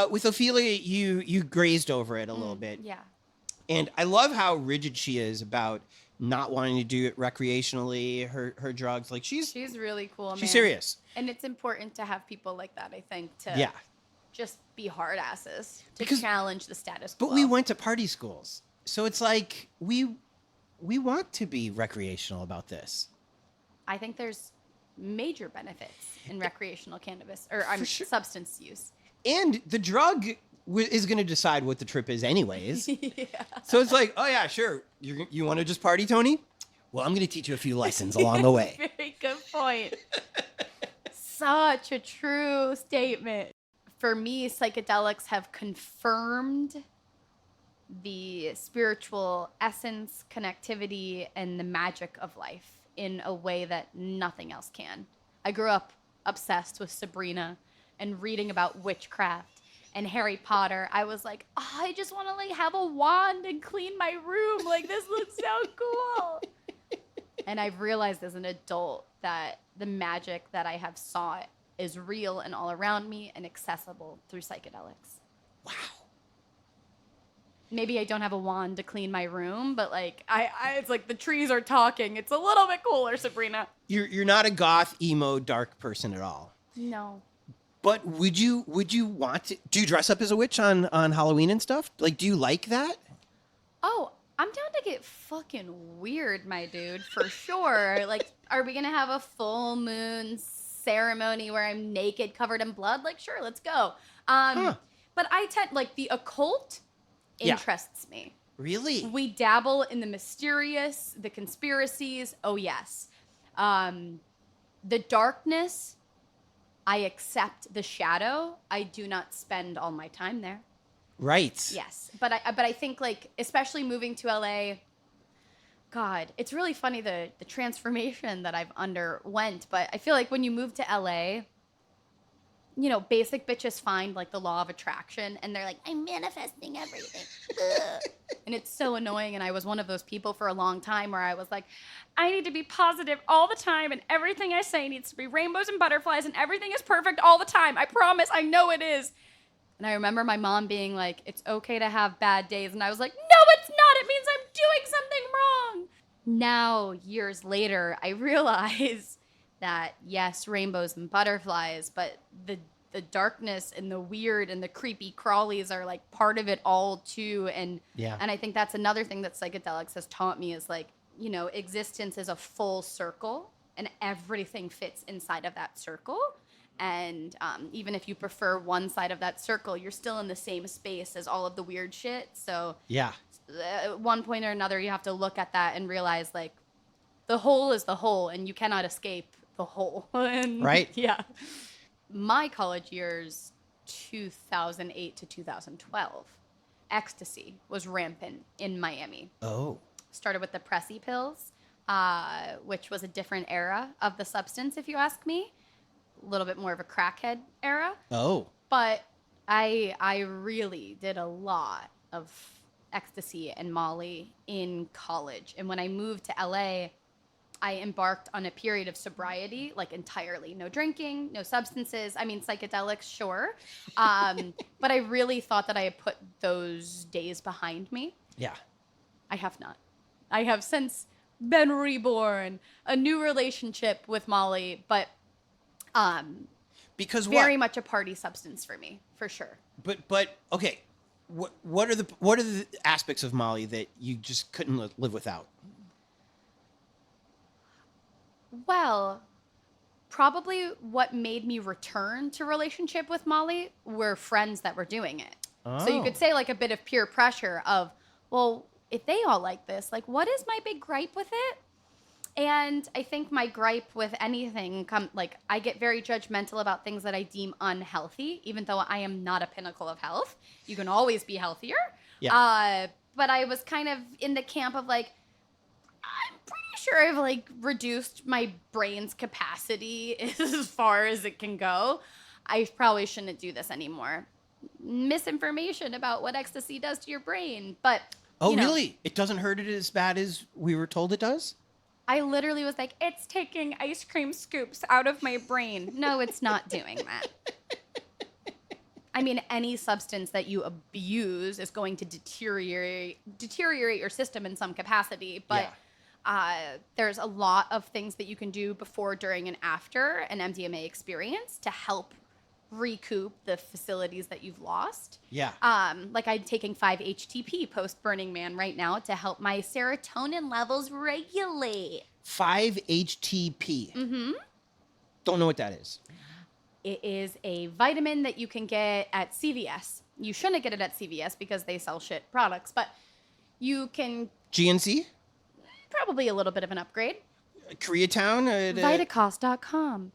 with Ophelia, you grazed over it a little bit. Yeah. And I love how rigid she is about not wanting to do it recreationally, her drugs. Like, she's really cool, man. she's serious. And it's important to have people like that, I think, to Yeah. just be hard asses, to Because- challenge the status quo. But we went to party schools. So it's like, we want to be recreational about this. I think there's major benefits in recreational cannabis or sure. substance use. And the drug is going to decide what the trip is anyways. Yeah. So it's like, oh yeah, sure. You want to just party, Tony? Well, I'm going to teach you a few lessons along the way. Very good point. Such a true statement. For me, psychedelics have confirmed the spiritual essence, connectivity, and the magic of life in a way that nothing else can. I grew up obsessed with Sabrina and reading about witchcraft and Harry Potter. I was like, oh, I just want to have a wand and clean my room. Like, this looks so cool. And I've realized as an adult that the magic that I have sought is real and all around me and accessible through psychedelics. Wow. Maybe I don't have a wand to clean my room, but it's like the trees are talking. It's a little bit cooler, Sabrina. You're not a goth, emo, dark person at all. No. But would you want to? Do you dress up as a witch on Halloween and stuff? Like, do you like that? Oh, I'm down to get fucking weird, my dude, for sure. Like, are we gonna have a full moon ceremony where I'm naked, covered in blood? Like, sure, let's go. But I tend the occult interests me. Really? We dabble in the mysterious, the conspiracies. Oh yes, the darkness. I accept the shadow. I do not spend all my time there. Right. Yes, but I think especially moving to LA. God, it's really funny the transformation that I've underwent. But I feel like when you move to LA, basic bitches find the law of attraction, and they're like, I'm manifesting everything. And it's so annoying. And I was one of those people for a long time where I was like, I need to be positive all the time, and everything I say needs to be rainbows and butterflies, and everything is perfect all the time. I promise. I know it is. And I remember my mom being like, it's okay to have bad days. And I was like, no, it's not. It means I'm doing something wrong. Now, years later, I realize that, yes, rainbows and butterflies, but the darkness and the weird and the creepy crawlies are part of it all too. And I think that's another thing that psychedelics has taught me is existence is a full circle and everything fits inside of that circle. And even if you prefer one side of that circle, you're still in the same space as all of the weird shit. So at one point or another, you have to look at that and realize the whole is the whole, and you cannot escape the whole. Right? Yeah. My college years, 2008 to 2012, ecstasy was rampant in Miami. Oh. Started with the Pressy pills, which was a different era of the substance, if you ask me. A little bit more of a crackhead era. Oh. But I really did a lot of ecstasy and Molly in college. And when I moved to LA, I embarked on a period of sobriety, entirely. No drinking, no substances. I mean, psychedelics, sure. But I really thought that I had put those days behind me. Yeah. I have not. I have since been reborn, a new relationship with Molly, but because very much a party substance for me, for sure. But okay, what are the aspects of Molly that you just couldn't live without? Well, probably what made me return to relationship with Molly were friends that were doing it. Oh. So you could say a bit of peer pressure of, well, if they all like this, what is my big gripe with it? And I think my gripe with anything, I get very judgmental about things that I deem unhealthy, even though I am not a pinnacle of health. You can always be healthier. Yeah. But I was kind of in the camp of like, I'm pretty sure I've like reduced my brain's capacity as far as it can go. I probably shouldn't do this anymore. Misinformation about what ecstasy does to your brain, but Really? It doesn't hurt it as bad as we were told it does? I literally was like, it's taking ice cream scoops out of my brain. No, it's not doing that. I mean, any substance that you abuse is going to deteriorate your system in some capacity, but there's a lot of things that you can do before, during, and after an MDMA experience to help recoup the facilities that you've lost. Yeah. Like I'm taking 5-HTP post Burning Man right now to help my serotonin levels regulate. 5-HTP. Mm-hmm. Don't know what that is. It is a vitamin that you can get at CVS. You shouldn't get it at CVS because they sell shit products, but you can... GNC? Probably a little bit of an upgrade. Koreatown? Vitacost.com.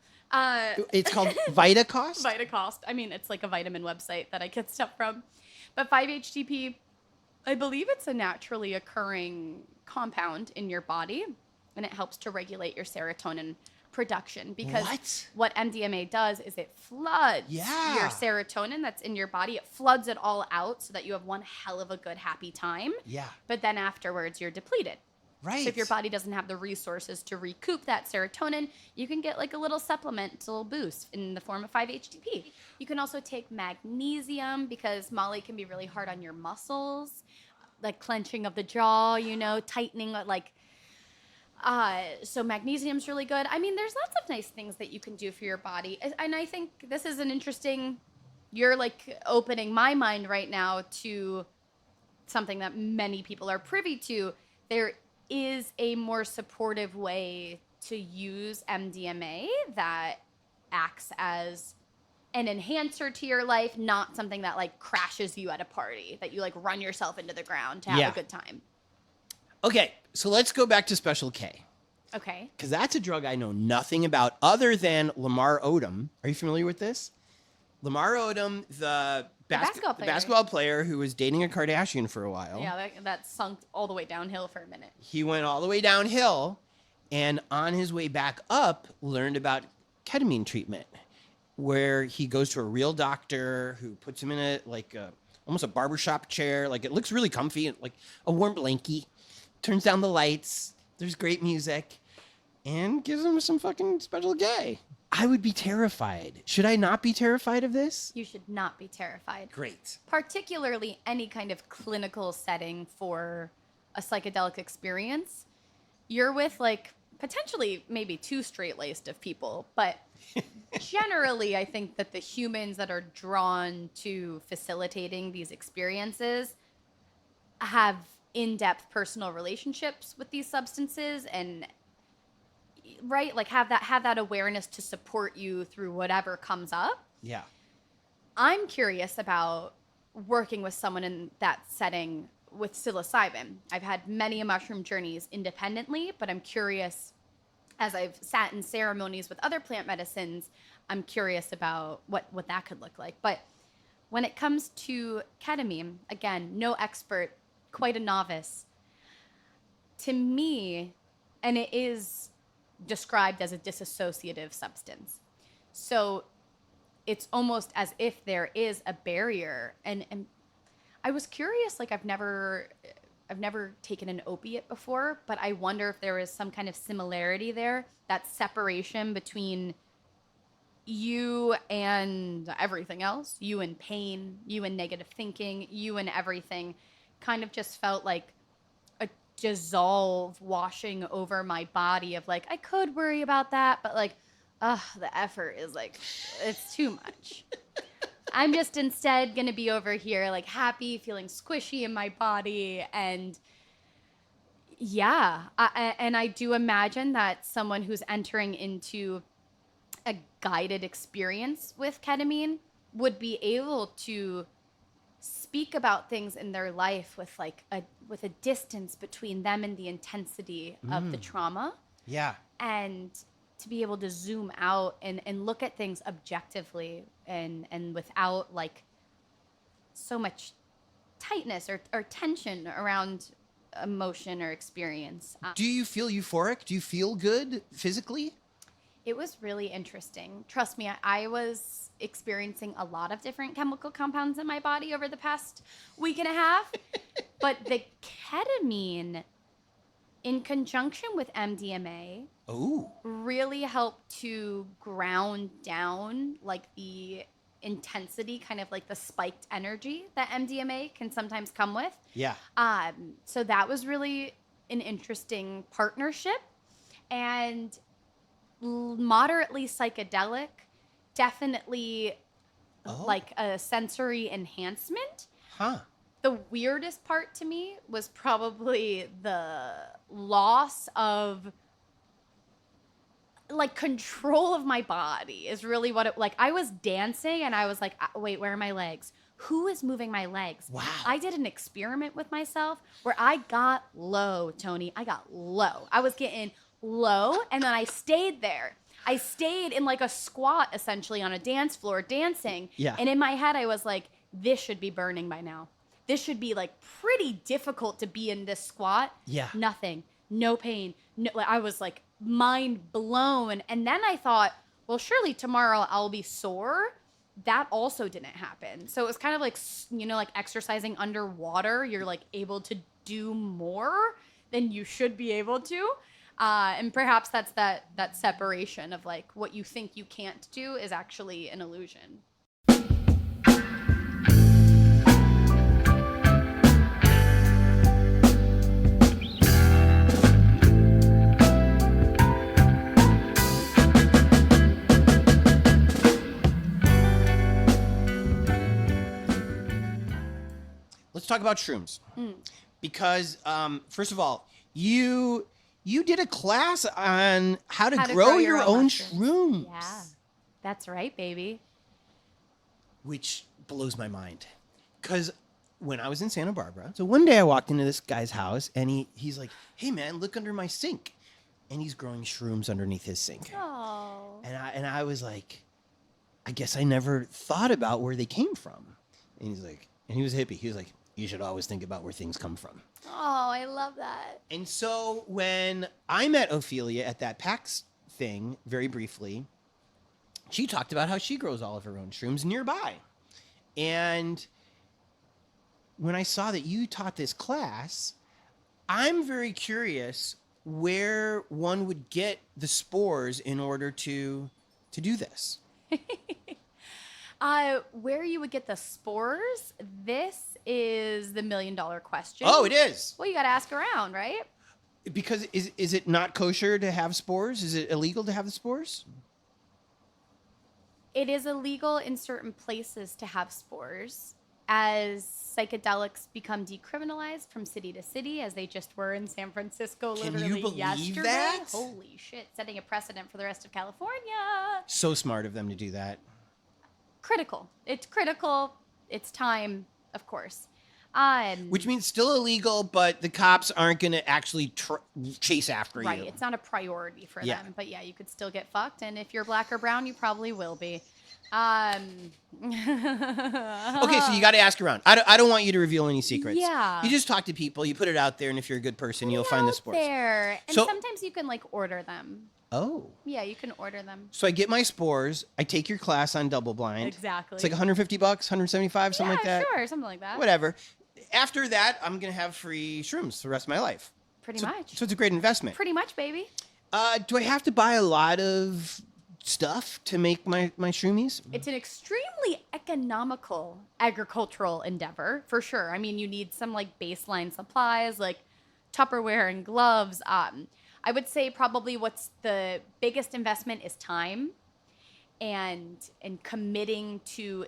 It's called Vitacost? Vitacost. I mean, it's like a vitamin website that I get stuff from. But 5-HTP, I believe it's a naturally occurring compound in your body, and it helps to regulate your serotonin production. Because what MDMA does is it floods your serotonin that's in your body. It floods it all out so that you have one hell of a good, happy time. Yeah. But then afterwards, you're depleted. Right. So if your body doesn't have the resources to recoup that serotonin, you can get like a little supplemental boost in the form of 5-HTP. You can also take magnesium because Molly can be really hard on your muscles, like clenching of the jaw, tightening, so magnesium's really good. I mean, there's lots of nice things that you can do for your body. And I think this is an interesting, you're like opening my mind right now to something that many people are privy to. There is a more supportive way to use MDMA that acts as an enhancer to your life, not something that like crashes you at a party, that you like run yourself into the ground to have a good time. Okay, so let's go back to Special K. Okay. Because that's a drug I know nothing about other than Lamar Odom. Are you familiar with this? Lamar Odom, the basketball player who was dating a Kardashian for a while. Yeah, that sunk all the way downhill for a minute. He went all the way downhill, and on his way back up, learned about ketamine treatment, where he goes to a real doctor who puts him in almost a barbershop chair. Like, it looks really comfy, like a warm blankie. Turns down the lights. There's great music, and gives him some fucking Special K. I would be terrified. Should I not be terrified of this? You should not be terrified. Great. Particularly any kind of clinical setting for a psychedelic experience. You're with like potentially maybe two straight-laced of people, but generally I think that the humans that are drawn to facilitating these experiences have in-depth personal relationships with these substances and have that awareness to support you through whatever comes up. Yeah. I'm curious about working with someone in that setting with psilocybin. I've had many mushroom journeys independently, but I'm curious, as I've sat in ceremonies with other plant medicines, I'm curious about what that could look like. But when it comes to ketamine, again, no expert, quite a novice. To me, and it is described as a dissociative substance. So it's almost as if there is a barrier. And I was curious, like I've never taken an opiate before, but I wonder if there is some kind of similarity there, that separation between you and everything else, you and pain, you and negative thinking, you and everything, kind of just felt like a dissolve washing over my body of like, I could worry about that, but like, the effort is like, it's too much. I'm just instead going to be over here like happy, feeling squishy in my body. And yeah, I do imagine that someone who's entering into a guided experience with ketamine would be able to speak about things in their life with like with a distance between them and the intensity of the trauma. Yeah. And to be able to zoom out and look at things objectively and without like so much tightness or tension around emotion or experience. Do you feel euphoric? Do you feel good physically? It was really interesting. Trust me, I was experiencing a lot of different chemical compounds in my body over the past week and a half. But the ketamine, in conjunction with MDMA, really helped to ground down like the intensity, kind of like the spiked energy that MDMA can sometimes come with. Yeah. So that was really an interesting partnership. And moderately psychedelic, definitely like a sensory enhancement. Huh. The weirdest part to me was probably the loss of like control of my body is really what it like. I was dancing and I was like, wait, where are my legs? Who is moving my legs? Wow. I did an experiment with myself where I got low, Tony. I got low. I was getting low and then I stayed there. I stayed in like a squat essentially on a dance floor dancing. Yeah. And in my head I was like, this should be burning by now. This should be like pretty difficult to be in this squat. Yeah. Nothing. No pain. No, I was like mind blown. And then I thought, well, surely tomorrow I'll be sore. That also didn't happen. So it was kind of like, you know, like exercising underwater. You're like able to do more than you should be able to. And perhaps that's that separation of like what you think you can't do is actually an illusion. Let's talk about shrooms. Because, first of all, you did a class on how to grow your own shrooms. Yeah, that's right, baby. Which blows my mind. Because when I was in Santa Barbara, so one day I walked into this guy's house and he's like, hey, man, look under my sink. And he's growing shrooms underneath his sink. Oh. And I was like, I guess I never thought about where they came from. And he's like, and he was a hippie. He was like, you should always think about where things come from. Oh, I love that. And so when I met Ophelia at that PAX thing, very briefly, she talked about how she grows all of her own shrooms nearby. And when I saw that you taught this class, I'm very curious where one would get the spores in order to do this. Where you would get the spores, this is the $1 million question. Oh, it is. Well, you got to ask around, right? Because is it not kosher to have spores? Is it illegal to have the spores? It is illegal in certain places to have spores. As psychedelics become decriminalized from city to city, as they just were in San Francisco literally Can you believe yesterday. that? Holy shit, setting a precedent for the rest of California. So smart of them to do that. Critical. It's critical. It's time, of course. Which means still illegal, but the cops aren't going to actually chase after you. Right. It's not a priority for them. But yeah, you could still get fucked. And if you're black or brown, you probably will be. Okay, so you got to ask around. I don't want you to reveal any secrets. Yeah. You just talk to people. You put it out there, and if you're a good person, you'll find the spores. There. And so, sometimes you can like order them. Oh. Yeah, you can order them. So I get my spores. I take your class on double blind. Exactly. It's like $150, $175, something like that. Sure, something like that. Whatever. After that, I'm going to have free shrooms for the rest of my life. Pretty much. So it's a great investment. Pretty much, baby. Do I have to buy a lot of stuff to make my shroomies? It's an extremely economical agricultural endeavor, for sure. I mean, you need some like baseline supplies like Tupperware and gloves. I would say probably what's the biggest investment is time and committing to,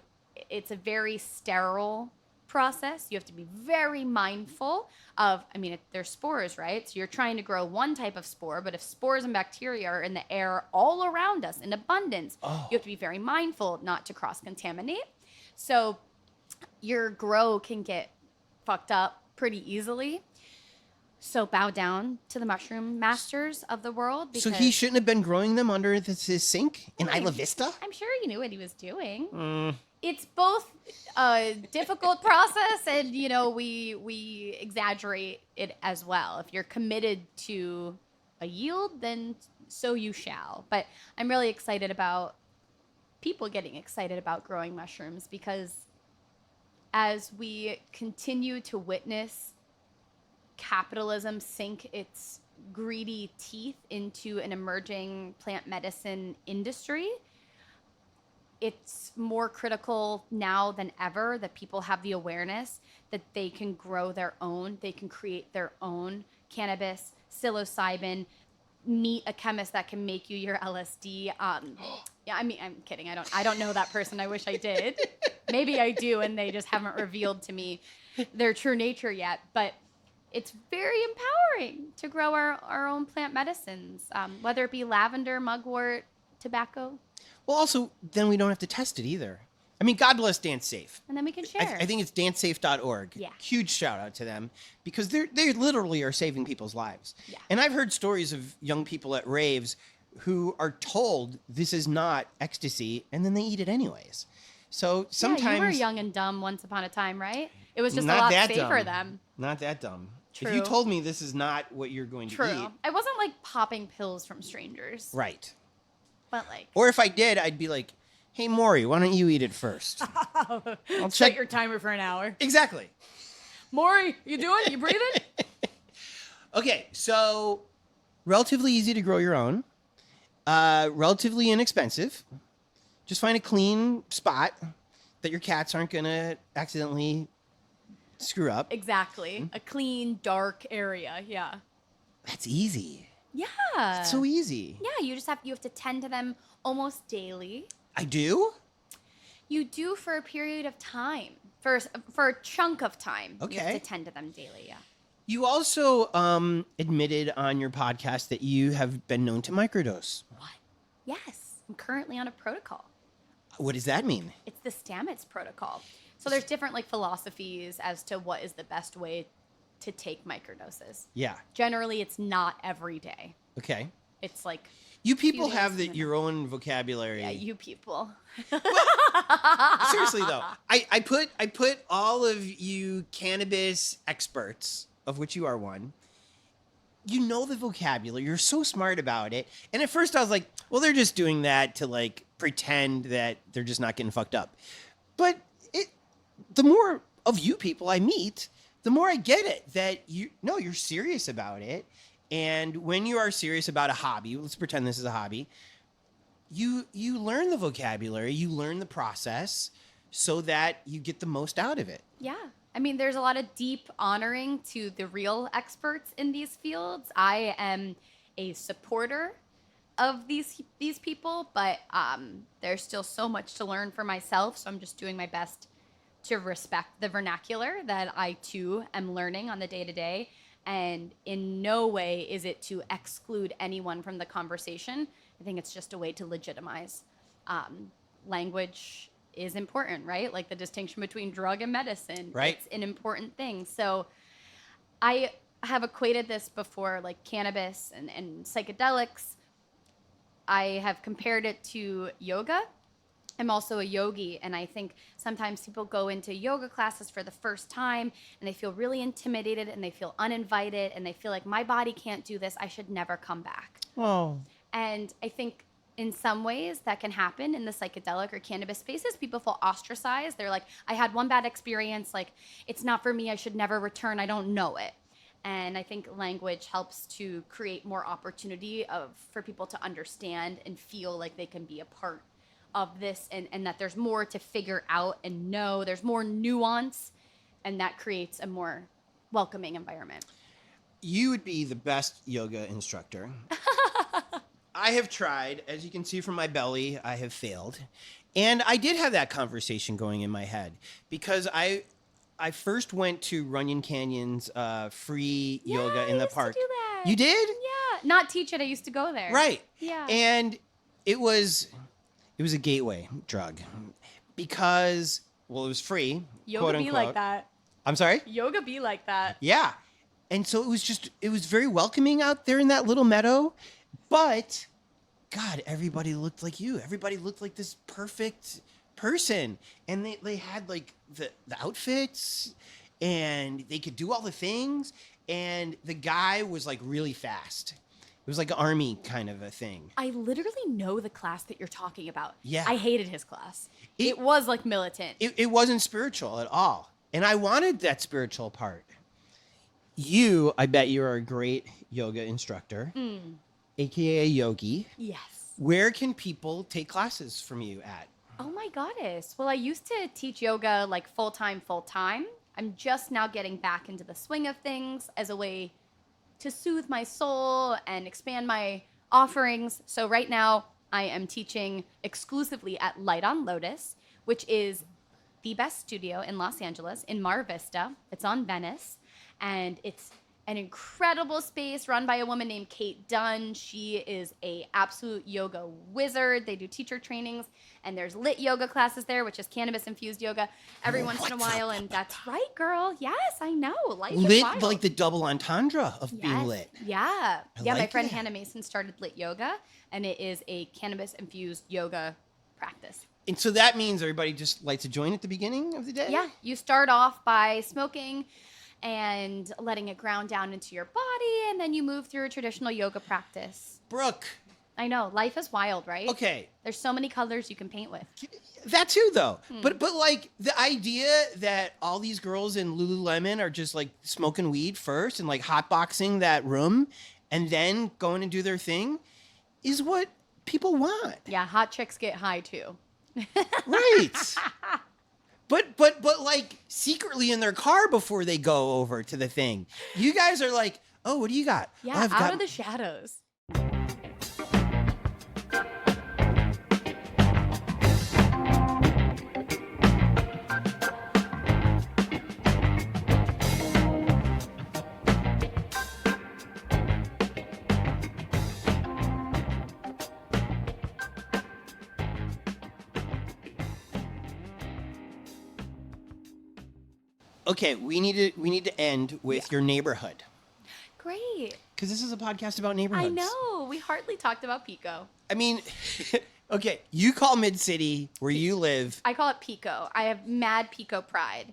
it's a very sterile process. You have to be very mindful of, I mean, they're spores, right? So you're trying to grow one type of spore, but if spores and bacteria are in the air all around us in abundance, you have to be very mindful not to cross-contaminate. So your grow can get fucked up pretty easily. So bow down to the mushroom masters of the world. So Because he shouldn't have been growing them under his sink in Well, Isla Vista? I'm sure he knew what he was doing. Mm. It's both a difficult process, and we exaggerate it as well. If you're committed to a yield, then so you shall. But I'm really excited about people getting excited about growing mushrooms, because as we continue to witness capitalism sink its greedy teeth into an emerging plant medicine industry, it's more critical now than ever that people have the awareness that they can grow their own, they can create their own cannabis, psilocybin, meet a chemist that can make you your LSD. Yeah, I mean, I'm kidding. I don't know that person. I wish I did. Maybe I do, and they just haven't revealed to me their true nature yet. But it's very empowering to grow our own plant medicines, whether it be lavender, mugwort, tobacco. Well, also, then we don't have to test it either. I mean, God bless Dance Safe. And then we can share. I think it's dancesafe.org. Yeah. Huge shout out to them, because they literally are saving people's lives. Yeah. And I've heard stories of young people at raves who are told this is not ecstasy, and then they eat it anyways. So sometimes... Yeah, you were young and dumb once upon a time, right? It was just a Not lot that safer dumb. then. Not that dumb. True. If you told me this is not what you're going to True. eat... I wasn't like popping pills from strangers. Right. But like... Or if I did, I'd be like, hey, Maury, why don't you eat it first? I'll Set your timer for an hour. Exactly. Maury, you doing? You breathing? Okay, so relatively easy to grow your own. Relatively inexpensive. Just find a clean spot that your cats aren't going to accidentally screw up. Exactly. A clean, dark area. Yeah. That's easy. Yeah. It's so easy. Yeah, you have to tend to them almost daily. I do? You do for a period of time. For a chunk of time. You have Okay. to tend to them daily, yeah. You also admitted on your podcast that you have been known to microdose. What? Yes. I'm currently on a protocol. What does that mean? It's the Stamets protocol. So there's different like philosophies as to what is the best way to take microdoses. Yeah. Generally, it's not every day. Okay. It's like You people days have in a your own vocabulary. yeah, you people. Seriously though, I put all of you cannabis experts, of which you are one. You know the vocabulary. You're so smart about it. And at first I was like, well, they're just doing that to like pretend that they're just not getting fucked up. But the more of you people I meet, the more I get it that you're serious about it. And when you are serious about a hobby, let's pretend this is a hobby, you learn the vocabulary, you learn the process so that you get the most out of it. Yeah. I mean, there's a lot of deep honoring to the real experts in these fields. I am a supporter of these people, but there's still so much to learn for myself. So I'm just doing my best to respect the vernacular that I too am learning on the day-to-day. And in no way is it to exclude anyone from the conversation. I think it's just a way to legitimize. Language is important, right? Like the distinction between drug and medicine. Right. It's an important thing. So I have equated this before, like cannabis and psychedelics. I have compared it to yoga. I'm also a yogi, and I think sometimes people go into yoga classes for the first time and they feel really intimidated and they feel uninvited and they feel like my body can't do this. I should never come back. Oh. And I think in some ways that can happen in the psychedelic or cannabis spaces. People feel ostracized. They're like, I had one bad experience. Like, it's not for me. I should never return. I don't know it. And I think language helps to create more opportunity for people to understand and feel like they can be a part of this and that there's more to figure out and know. There's more nuance, and that creates a more welcoming environment. You would be the best yoga instructor. I have tried. As you can see from my belly, I have failed. And I did have that conversation going in my head because I first went to Runyon Canyon's free yoga in the park. I used to do that. You did? Yeah. Not teach it. I used to go there. Right. Yeah. And it was a gateway drug because, well, it was free. Yoga quote be unquote. like that. I'm sorry? Yoga be like that. Yeah. And so it was very welcoming out there in that little meadow. But, God, everybody looked like you. Everybody looked like this perfect person. And they had like the outfits and they could do all the things. And the guy was like really fast. It was like an army kind of a thing. I literally know the class that you're talking about. Yeah. I hated his class. It was like militant. It wasn't spiritual at all. And I wanted that spiritual part. You, I bet you are a great yoga instructor, aka a yogi. Yes. Where can people take classes from you at? Oh my goddess. Well, I used to teach yoga like full time. I'm just now getting back into the swing of things as a way to soothe my soul and expand my offerings. So right now I am teaching exclusively at Light on Lotus, which is the best studio in Los Angeles in Mar Vista. It's on Venice, and it's an incredible space run by a woman named Kate Dunn. She is a absolute yoga wizard. They do teacher trainings, and there's lit yoga classes there, which is cannabis-infused yoga every once in a while. And that's right, girl. Yes, I know. Life is Lit, wild. like the double entendre of being lit. Yeah. My like friend that. Hannah Mason started lit yoga, and it is a cannabis-infused yoga practice. And so that means everybody just lights a joint at the beginning of the day? Yeah, you start off by smoking and letting it ground down into your body, and then you move through a traditional yoga practice. Brooke. I know, life is wild, right? Okay. There's so many colors you can paint with. That too, though. But like the idea that all these girls in Lululemon are just like smoking weed first and like hotboxing that room and then going and do their thing is what people want. Yeah, hot chicks get high too. Right. But like secretly in their car before they go over to the thing. You guys are like, oh, what do you got? Yeah, oh, I've out got of the shadows. Okay, we need to end with your neighborhood. Great. Because this is a podcast about neighborhoods. I know. We hardly talked about Pico. I mean, okay, you call Mid-City where you live. I call it Pico. I have mad Pico pride.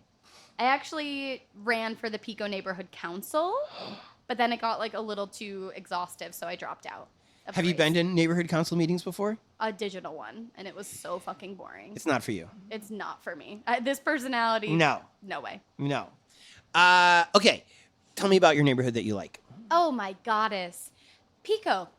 I actually ran for the Pico Neighborhood Council, but then it got like a little too exhaustive, so I dropped out. Have you been to neighborhood council meetings before? A digital one, and it was so fucking boring. It's not for you. It's not for me. This personality. No. No way. No. Okay, tell me about your neighborhood that you like. Oh my goddess. Pico.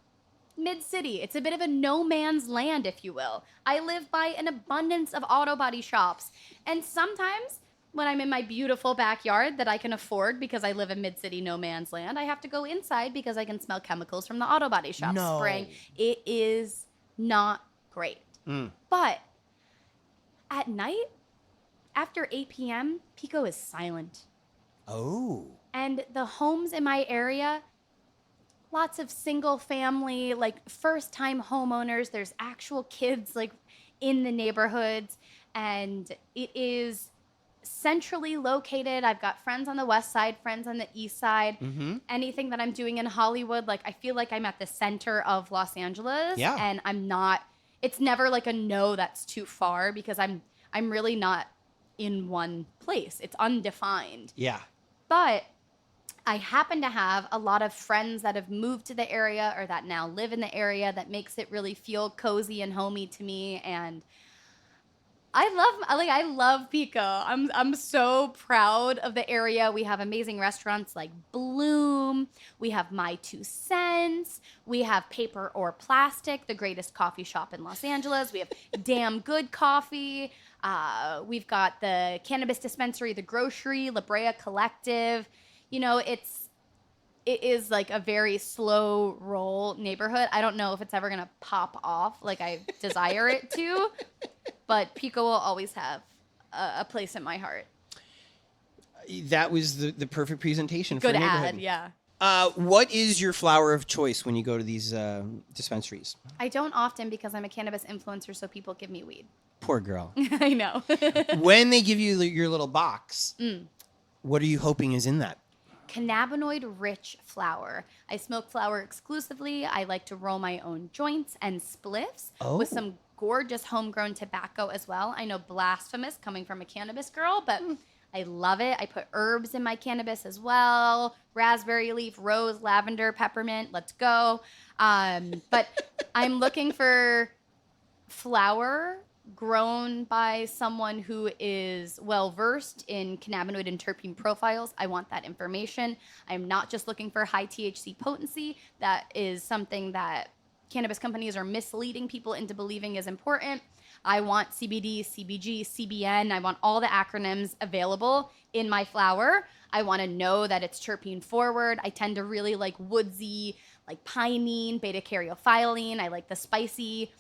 Mid-city. It's a bit of a no man's land, if you will. I live by an abundance of auto body shops. And sometimes when I'm in my beautiful backyard that I can afford because I live in mid-city no man's land, I have to go inside because I can smell chemicals from the auto body shop spraying. It is not great. But at night, after 8 p.m., Pico is silent. Oh. And the homes in my area, lots of single family, like first time homeowners. There's actual kids like in the neighborhoods, and it is centrally located. I've got friends on the west side, friends on the east side. Anything that I'm doing in Hollywood, like I feel like I'm at the center of Los Angeles. Yeah. And I'm not, it's never like a no that's too far because I'm really not in one place. It's undefined. Yeah. But I happen to have a lot of friends that have moved to the area or that now live in the area that makes it really feel cozy and homey to me. And I love Pico. I'm so proud of the area. We have amazing restaurants like Bloom. We have My Two Cents. We have Paper or Plastic, the greatest coffee shop in Los Angeles. We have Damn Good Coffee. We've got the cannabis dispensary, the grocery, La Brea Collective. You know, it is like a very slow roll neighborhood. I don't know if it's ever going to pop off like I desire it to, but Pico will always have a place in my heart. That was the perfect presentation for Good a neighborhood. ad, yeah. What is your flower of choice when you go to these dispensaries? I don't often because I'm a cannabis influencer, so people give me weed. Poor girl. I know. When they give you your little box, what are you hoping is in that? cannabinoid-rich flower. I smoke flower exclusively. I like to roll my own joints and spliffs with some gorgeous homegrown tobacco as well. I know, blasphemous coming from a cannabis girl, but I love it. I put herbs in my cannabis as well. Raspberry leaf, rose, lavender, peppermint. Let's go. But I'm looking for flower grown by someone who is well-versed in cannabinoid and terpene profiles. I want that information. I'm not just looking for high THC potency. That is something that cannabis companies are misleading people into believing is important. I want CBD, CBG, CBN. I want all the acronyms available in my flower. I want to know that it's terpene forward. I tend to really like woodsy, like pinene, beta-caryophyllene. I like the spicy,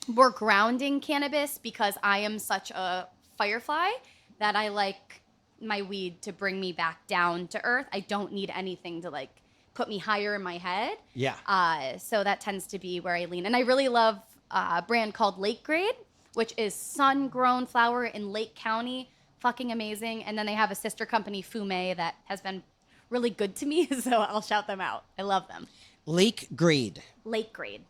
more grounding cannabis because I am such a firefly that I like my weed to bring me back down to earth. I don't need anything to like put me higher in my head. Yeah. So that tends to be where I lean. And I really love a brand called Lake Grade, which is sun-grown flower in Lake County. Fucking amazing. And then they have a sister company, Fume, that has been really good to me. So I'll shout them out. I love them. Lake Grade. Lake Grade.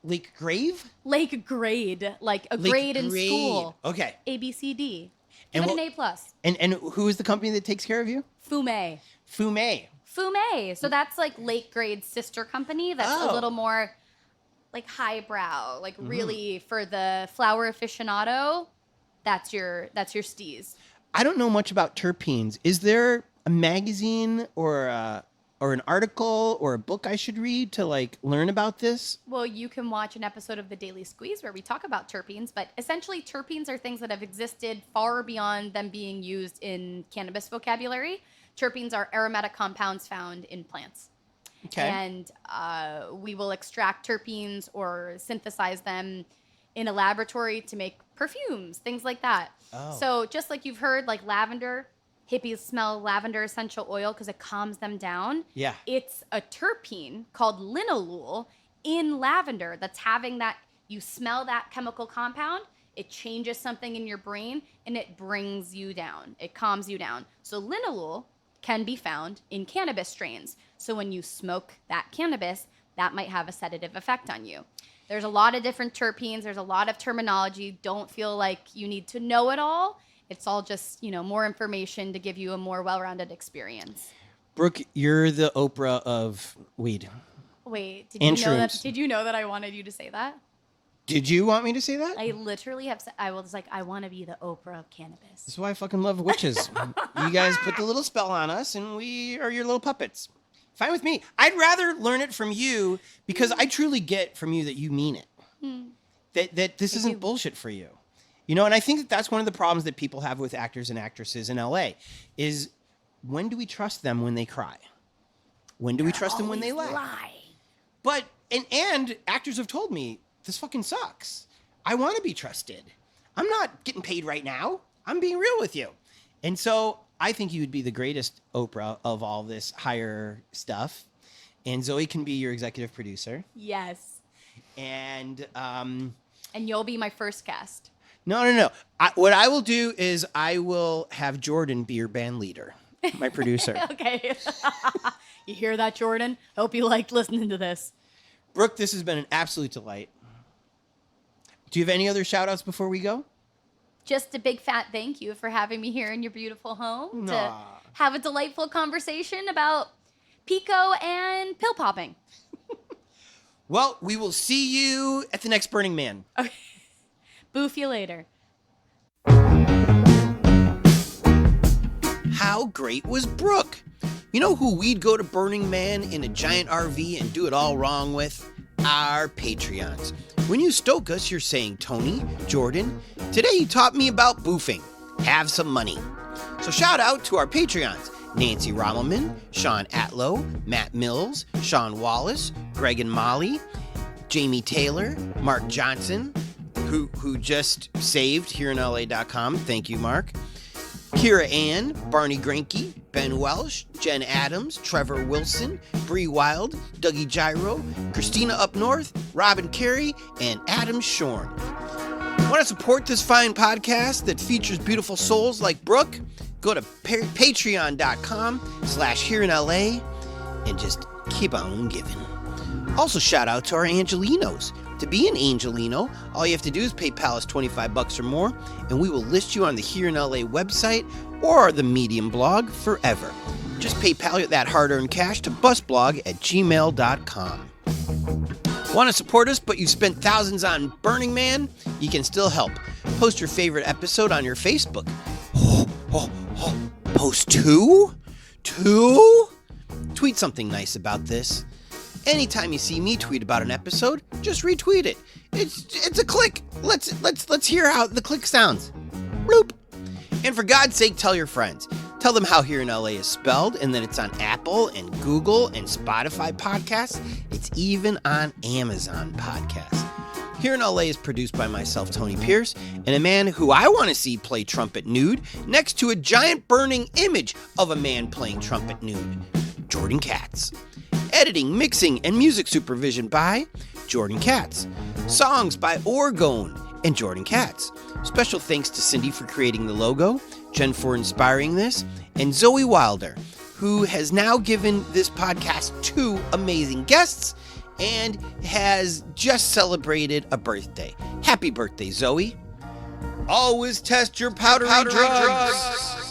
Lake Grave? Lake Grade, like a Lake grade in Grade. school. Okay. A, B, C, D. And Give it an A+. And who is the company that takes care of you? Fume. Fume. Fume. So that's like Lake Grade's sister company. That's a little more like highbrow, like really for the flower aficionado. That's your steez. I don't know much about terpenes. Is there a magazine or an article or a book I should read to like learn about this? Well, you can watch an episode of The Daily Squeeze where we talk about terpenes, but essentially terpenes are things that have existed far beyond them being used in cannabis vocabulary. Terpenes are aromatic compounds found in plants. Okay. And we will extract terpenes or synthesize them in a laboratory to make perfumes, things like that. Oh. So just like you've heard, like lavender, hippies smell lavender essential oil because it calms them down. Yeah. It's a terpene called linalool in lavender that's having that, you smell that chemical compound, it changes something in your brain, and it brings you down. It calms you down. So linalool can be found in cannabis strains. So when you smoke that cannabis, that might have a sedative effect on you. There's a lot of different terpenes. There's a lot of terminology. Don't feel like you need to know it all. It's all just, more information to give you a more well-rounded experience. Brooke, you're the Oprah of weed. Wait, did you know that I wanted you to say that? Did you want me to say that? I literally have said, I was like, I want to be the Oprah of cannabis. That's why I fucking love witches. You guys put the little spell on us and we are your little puppets. Fine with me. I'd rather learn it from you because I truly get from you that you mean it. That this isn't bullshit for you. And I think that's one of the problems that people have with actors and actresses in LA is when do we trust them when they cry? When do we trust them when they lie? But, and actors have told me, this fucking sucks. I want to be trusted. I'm not getting paid right now. I'm being real with you. And so I think you would be the greatest Oprah of all this higher stuff. And Zoe can be your executive producer. Yes. And you'll be my first guest. No. What I will do is I will have Jordan be your band leader, my producer. Okay. You hear that, Jordan? Hope you liked listening to this. Brooke, this has been an absolute delight. Do you have any other shout outs before we go? Just a big fat thank you for having me here in your beautiful home to have a delightful conversation about Pico and pill popping. Well, we will see you at the next Burning Man. Okay. Boof you later. How great was Brooke? You know who we'd go to Burning Man in a giant RV and do it all wrong with? Our Patreons. When you stoke us, you're saying, Tony, Jordan, today you taught me about boofing. Have some money. So shout out to our Patreons. Nancy Rommelman, Sean Atlow, Matt Mills, Sean Wallace, Greg and Molly, Jamie Taylor, Mark Johnson, who just saved here in LA.com. Thank you, Mark. Kira Ann, Barney Granke, Ben Welsh, Jen Adams, Trevor Wilson, Bree Wild, Dougie Gyro, Christina Up North, Robin Carey, and Adam Shorn. Want to support this fine podcast that features beautiful souls like Brooke? go to patreon.com/hereinla and just keep on giving. Also, shout out to our Angelinos. To be an Angelino, all you have to do is pay Palace $25 or more, and we will list you on the Here in LA website or the Medium blog forever. Just PayPal that hard-earned cash to busblog@gmail.com. Want to support us, but you've spent thousands on Burning Man? You can still help. Post your favorite episode on your Facebook. Post two? Tweet something nice about this. Anytime you see me tweet about an episode, just retweet it. It's a click. Let's hear how the click sounds. Bloop. And for God's sake, tell your friends. Tell them how Here in LA is spelled, and that it's on Apple and Google and Spotify podcasts. It's even on Amazon podcasts. Here in LA is produced by myself, Tony Pierce, and a man who I want to see play trumpet nude next to a giant burning image of a man playing trumpet nude, Jordan Katz. Editing, mixing, and music supervision by Jordan Katz. Songs by Orgone and Jordan Katz. Special thanks to Cindy for creating the logo, Jen for inspiring this, and Zoe Wilder, who has now given this podcast 2 amazing guests and has just celebrated a birthday. Happy birthday, Zoe. Always test your powdery drugs.